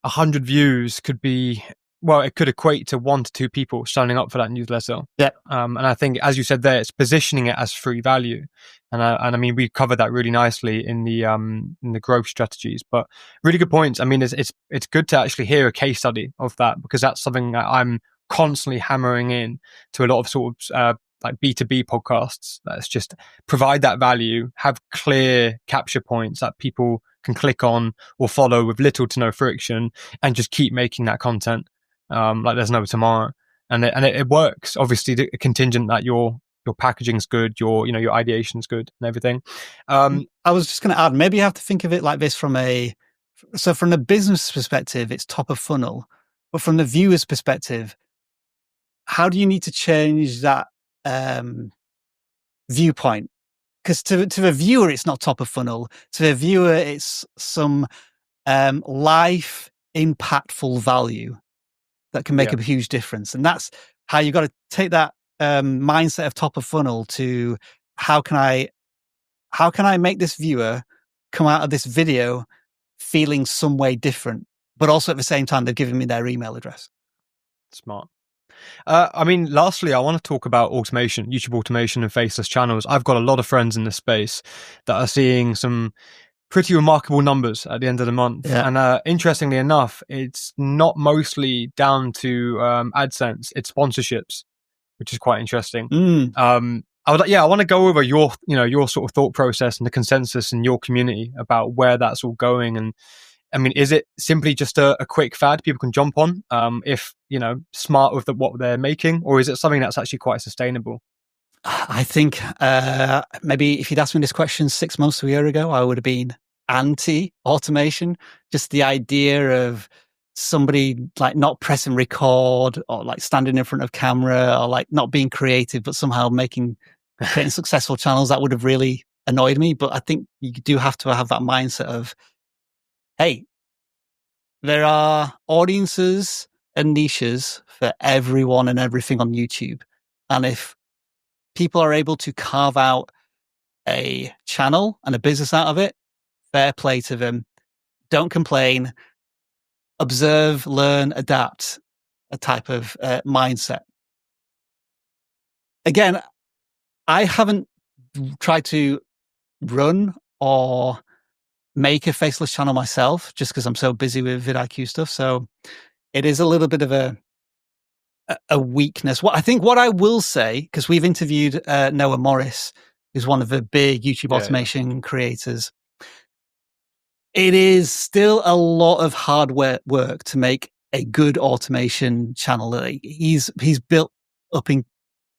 100 views could be, well, it could equate to 1 to 2 people signing up for that newsletter. Yeah. And I think, as you said there, it's positioning it as free value. And I mean, we covered that really nicely in the growth strategies, but really good points. I mean, it's good to actually hear a case study of that, because that's something that I'm constantly hammering in to a lot of sort of like B2B podcasts. That's just provide that value, have clear capture points that people can click on or follow with little to no friction, and just keep making that content like there's no tomorrow. And it works. Obviously, the contingent that your packaging's good, your ideation's good and everything. I was just going to add, maybe you have to think of it like this from the business perspective, it's top of funnel, but from the viewer's perspective, how do you need to change that viewpoint? Because to the viewer, it's not top of funnel. To the viewer, it's some life impactful value that can make a huge difference. And that's how you got to take that mindset of top of funnel to how can I make this viewer come out of this video feeling some way different, but also at the same time, they've given me their email address. Smart. I mean, lastly, I want to talk about automation, YouTube automation and faceless channels. I've got a lot of friends in this space that are seeing some pretty remarkable numbers at the end of the month. Yeah. And interestingly enough, it's not mostly down to AdSense, it's sponsorships, which is quite interesting. I want to go over your sort of thought process and the consensus in your community about where that's all going. And I mean, is it simply just a quick fad people can jump on if, smart with what they're making, or is it something that's actually quite sustainable? I think maybe if you'd asked me this question 6 months to a year ago, I would have been anti-automation. Just the idea of somebody like not pressing record or like standing in front of camera or like not being creative, but somehow creating successful channels, that would have really annoyed me. But I think you do have to have that mindset of, hey, there are audiences and niches for everyone and everything on YouTube. And if people are able to carve out a channel and a business out of it, fair play to them. Don't complain. Observe, learn, adapt, a type of mindset. Again, I haven't tried to run or make a faceless channel myself just because I'm so busy with vidIQ stuff. So it is a little bit of a weakness. What I will say, because we've interviewed Noah Morris, who's one of the big YouTube automation creators. It is still a lot of hard work to make a good automation channel. He's built up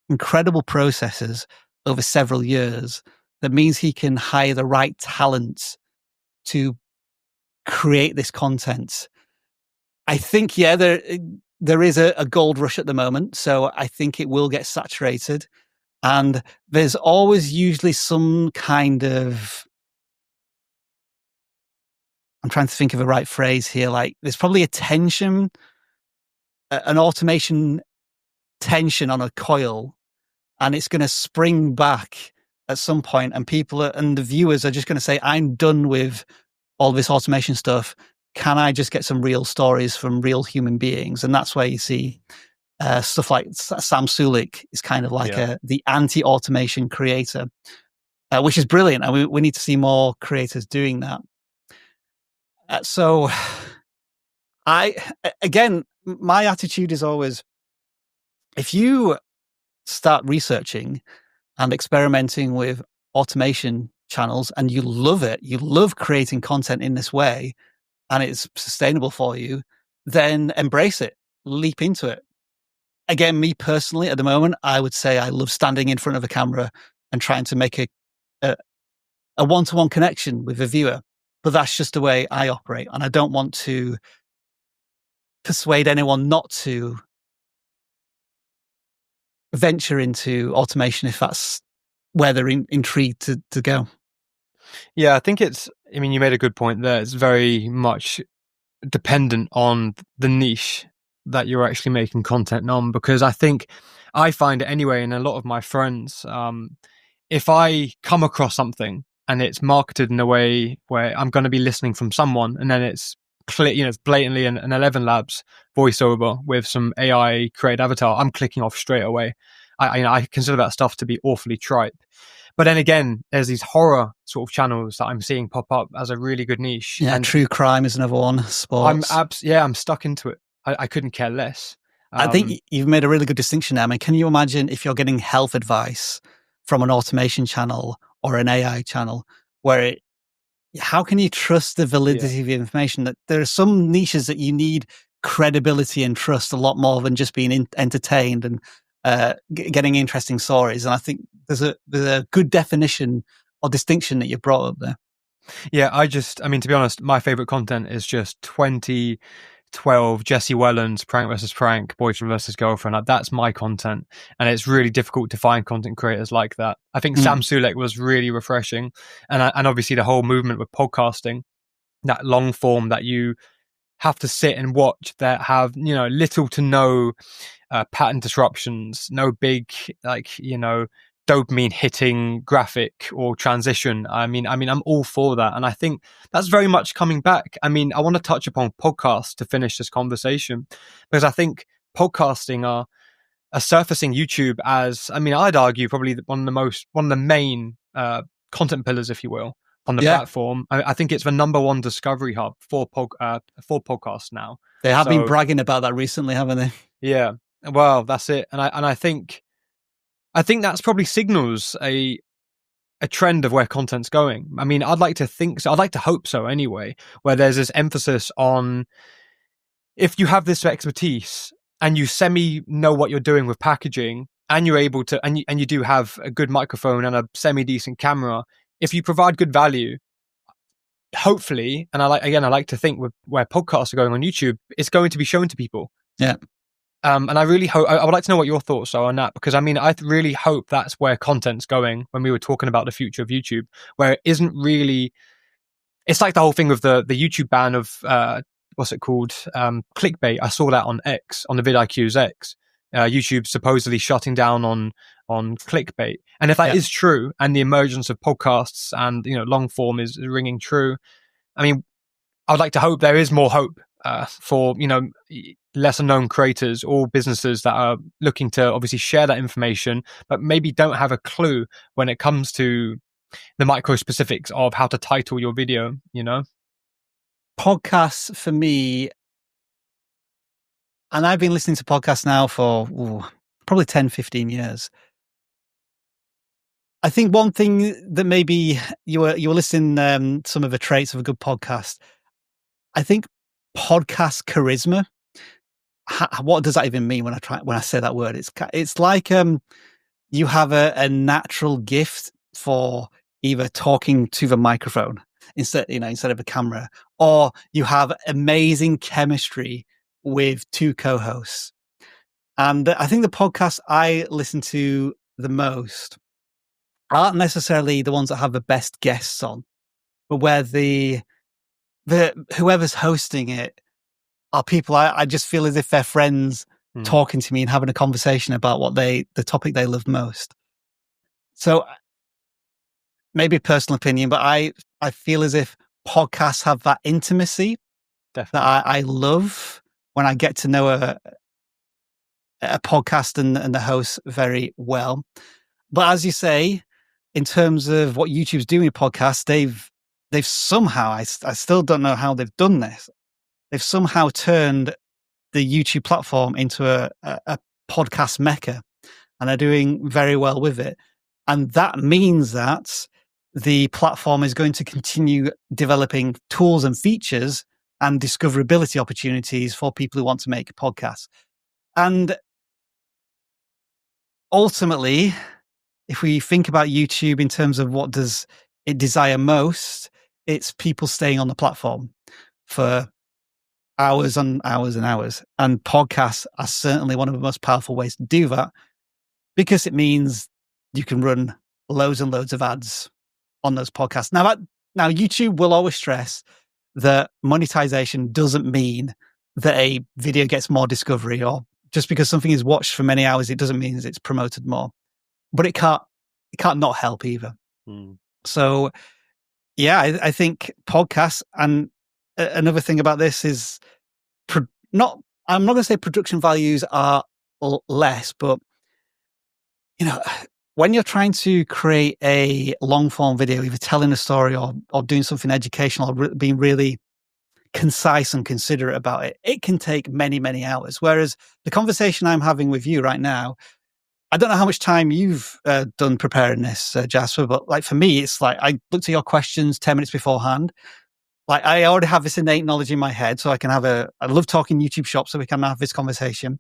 incredible processes over several years. That means he can hire the right talent to create this content. I think, there is a gold rush at the moment, so I think it will get saturated. And there's always usually some kind of, I'm trying to think of the right phrase here. Like there's probably a tension, an automation tension on a coil, and it's going to spring back at some point, and and the viewers are just going to say, I'm done with all this automation stuff. Can I just get some real stories from real human beings? And that's where you see stuff like Sam Sulik is kind of like the anti-automation creator, which is brilliant. And we need to see more creators doing that. So my attitude is always, if you start researching and experimenting with automation channels and you love it, you love creating content in this way, and it's sustainable for you, then embrace it, leap into it. Again, me personally, at the moment, I would say I love standing in front of a camera and trying to make a one-to-one connection with a viewer. But that's just the way I operate. And I don't want to persuade anyone not to venture into automation if that's where they're intrigued to go. Yeah, I think you made a good point there. It's very much dependent on the niche that you're actually making content on, because I think I find it anyway, and a lot of my friends, if I come across something and it's marketed in a way where I'm going to be listening from someone, and then it's it's blatantly an 11 Labs voiceover with some AI created avatar, I'm clicking off straight away. I consider that stuff to be awfully trite. But then again, there's these horror sort of channels that I'm seeing pop up as a really good niche. Yeah, and true crime is another one. Sports. I'm stuck into it. I couldn't care less. I think you've made a really good distinction there. I mean, can you imagine if you're getting health advice from an automation channel or an AI channel, where how can you trust the validity of the information? That there are some niches that you need credibility and trust a lot more than just being entertained and getting interesting stories. And I think there's a good definition or distinction that you brought up there. Yeah, to be honest, my favorite content is just 2012 Jesse Wellens, prank versus prank, boyfriend versus girlfriend. Like, that's my content. And it's really difficult to find content creators like that. I think Sam Sulek was really refreshing. And obviously the whole movement with podcasting, that long form that you have to sit and watch, that have, little to no pattern disruptions, no big, dopamine hitting graphic or transition. I'm all for that. And I think that's very much coming back. I want to touch upon podcasts to finish this conversation, because I think podcasting are surfacing YouTube as, I'd argue probably one of the main content pillars, if you will, on the platform. I think it's the number one discovery hub for podcasts now. They have been bragging about that recently, haven't they? Yeah. Well, that's it. And I think that's probably signals a trend of where content's going. I'd like to think so. I'd like to hope so anyway, where there's this emphasis on, if you have this expertise and you semi know what you're doing with packaging, and you're able to, and you do have a good microphone and a semi decent camera, if you provide good value, hopefully, and I like to think with where podcasts are going on YouTube, it's going to be shown to people. Yeah. And I really hope, I would like to know what your thoughts are on that, because I mean, I really hope that's where content's going when we were talking about the future of YouTube, where it isn't really, it's like the whole thing with the YouTube ban of, what's it called? Clickbait. I saw that on X, on the vidIQ's X. YouTube supposedly shutting down on clickbait. And if that is true, and the emergence of podcasts and, long form is ringing true, I mean, I would like to hope there is more hope for, lesser known creators or businesses that are looking to obviously share that information, but maybe don't have a clue when it comes to the micro specifics of how to title your video, Podcasts for me, and I've been listening to podcasts now for probably 10, 15 years. I think one thing that maybe you were listening some of the traits of a good podcast. I think podcast charisma. What does that even mean when I say that word? It's like you have a natural gift for either talking to the microphone instead of a camera, or you have amazing chemistry with two co-hosts. And I think the podcasts I listen to the most aren't necessarily the ones that have the best guests on, but where the whoever's hosting it are people I just feel as if they're friends talking to me and having a conversation about the topic they love most. So maybe personal opinion, but I feel as if podcasts have that intimacy that I love when I get to know a podcast and the host very well. But as you say, in terms of what YouTube's doing with podcasts, they've somehow, I still don't know how they've done this. They've somehow turned the YouTube platform into a podcast mecca, and they're doing very well with it. And that means that the platform is going to continue developing tools and features and discoverability opportunities for people who want to make podcasts. And ultimately, if we think about YouTube in terms of what does it desire most, it's people staying on the platform for hours and hours and hours. And podcasts are certainly one of the most powerful ways to do that, because it means you can run loads and loads of ads on those podcasts. Now YouTube will always stress that monetization doesn't mean that a video gets more discovery, or just because something is watched for many hours, it doesn't mean it's promoted more. But it can't not help either. So yeah, I think podcasts, and another thing about this is I'm not going to say production values are less, but when you're trying to create a long form video, either telling a story or doing something educational, or being really concise and considerate about it, it can take many, many hours. Whereas the conversation I'm having with you right now, I don't know how much time you've done preparing this, Jasper, but like for me, it's like I looked at your questions 10 minutes beforehand. Like I already have this innate knowledge in my head, so I can I love talking YouTube shop, so we can have this conversation.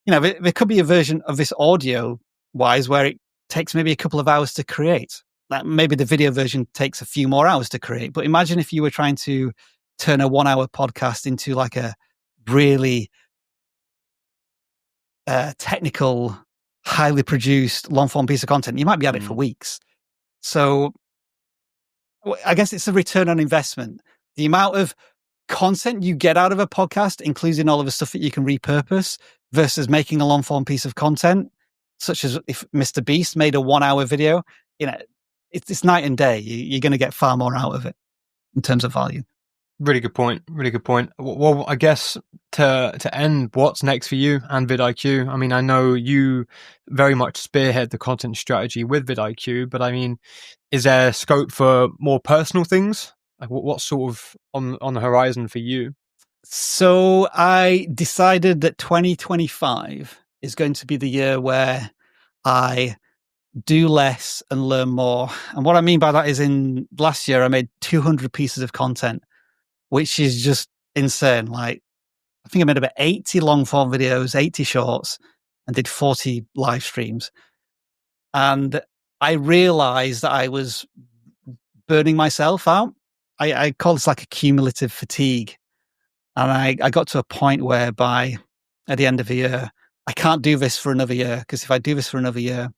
There could be a version of this audio wise where it takes maybe a couple of hours to create. Like maybe the video version takes a few more hours to create. But imagine if you were trying to turn a 1 hour podcast into like a really technical, highly produced long form piece of content. You might be at it for weeks. So I guess it's a return on investment. The amount of content you get out of a podcast, including all of the stuff that you can repurpose, versus making a long form piece of content, such as if Mr. Beast made a 1 hour video, it's night and day. You're going to get far more out of it in terms of value. Really good point. Really good point. Well, I guess to end, what's next for you and vidIQ? I mean, I know you very much spearhead the content strategy with vidIQ, but I mean, is there scope for more personal things? Like what's sort of on the horizon for you? So I decided that 2025 is going to be the year where I do less and learn more. And what I mean by that is, in last year, I made 200 pieces of content, which is just insane. Like, I think I made about 80 long form videos, 80 shorts, and did 40 live streams. And I realized that I was burning myself out. I call this like a cumulative fatigue. And I got to a point whereby at the end of the year, I can't do this for another year, because if I do this for another year,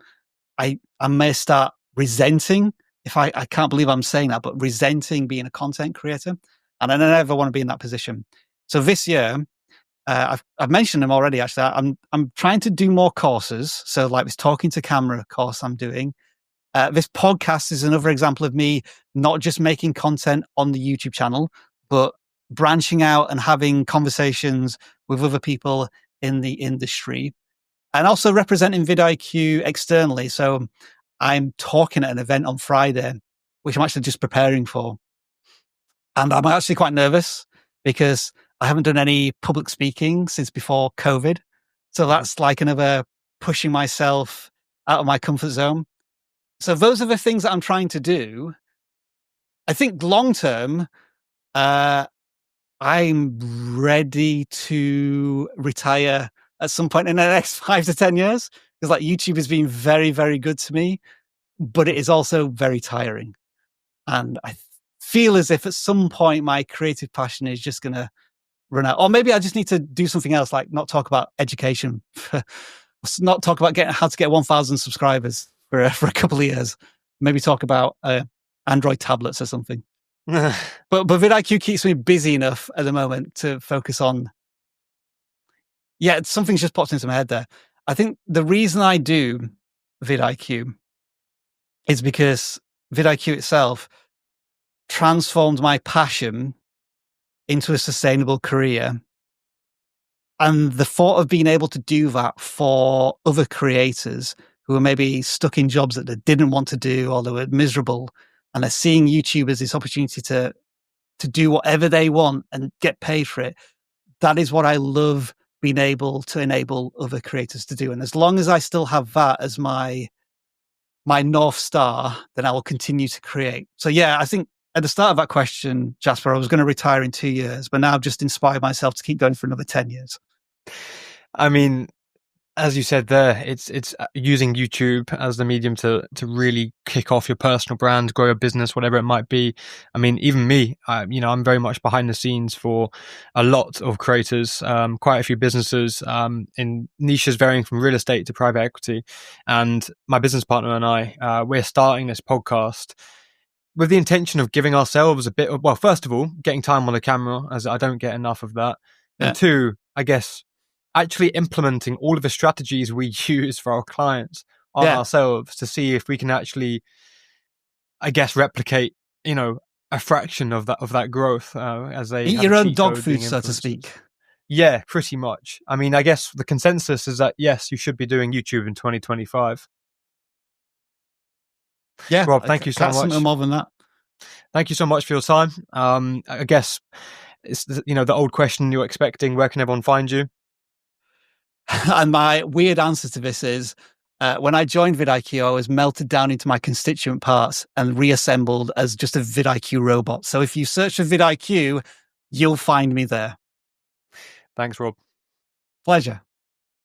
I may start resenting, I can't believe I'm saying that, but resenting being a content creator. And I never want to be in that position. So this year, I've mentioned them already, actually. I'm trying to do more courses. So like this talking to camera course I'm doing. This podcast is another example of me not just making content on the YouTube channel, but branching out and having conversations with other people in the industry, and also representing vidIQ externally. So I'm talking at an event on Friday, which I'm actually just preparing for. And I'm actually quite nervous because I haven't done any public speaking since before COVID. So that's like another pushing myself out of my comfort zone. So those are the things that I'm trying to do. I think long term, I'm ready to retire at some point in the next 5 to 10 years. Because like YouTube has been very, very good to me, but it is also very tiring. And I feel as if at some point my creative passion is just going to run out. Or maybe I just need to do something else, like not talk about education, not talk about how to get 1,000 subscribers for a couple of years. Maybe talk about Android tablets or something. But vidIQ keeps me busy enough at the moment to focus on. Yeah, something's just popped into my head there. I think the reason I do vidIQ is because vidIQ itself transformed my passion into a sustainable career. And the thought of being able to do that for other creators who are maybe stuck in jobs that they didn't want to do, or they were miserable, and they're seeing YouTube as this opportunity to do whatever they want and get paid for it. That is what I love being able to enable other creators to do. And as long as I still have that as my North Star, then I will continue to create. So yeah, I think at the start of that question, Jasper, I was going to retire in 2 years, but now I've just inspired myself to keep going for another 10 years. I mean, as you said there, it's using YouTube as the medium to really kick off your personal brand, grow a business, whatever it might be. I mean, even me, I'm very much behind the scenes for a lot of creators, quite a few businesses in niches varying from real estate to private equity. And my business partner and I, we're starting this podcast with the intention of giving ourselves a bit of, well, first of all, getting time on the camera, as I don't get enough of that. Yeah. And two, I guess, actually implementing all of the strategies we use for our clients on ourselves to see if we can actually, I guess, replicate, a fraction of that growth as they eat your own dog food, so to speak. Yeah, pretty much. I mean, I guess the consensus is that yes, you should be doing YouTube in 2025. Yeah, Rob, thank you so much. Something more than that. Thank you so much for your time. I guess it's the old question you're expecting. Where can everyone find you? And my weird answer to this is, when I joined vidIQ, I was melted down into my constituent parts and reassembled as just a vidIQ robot. So if you search for vidIQ, you'll find me there. Thanks, Rob. Pleasure.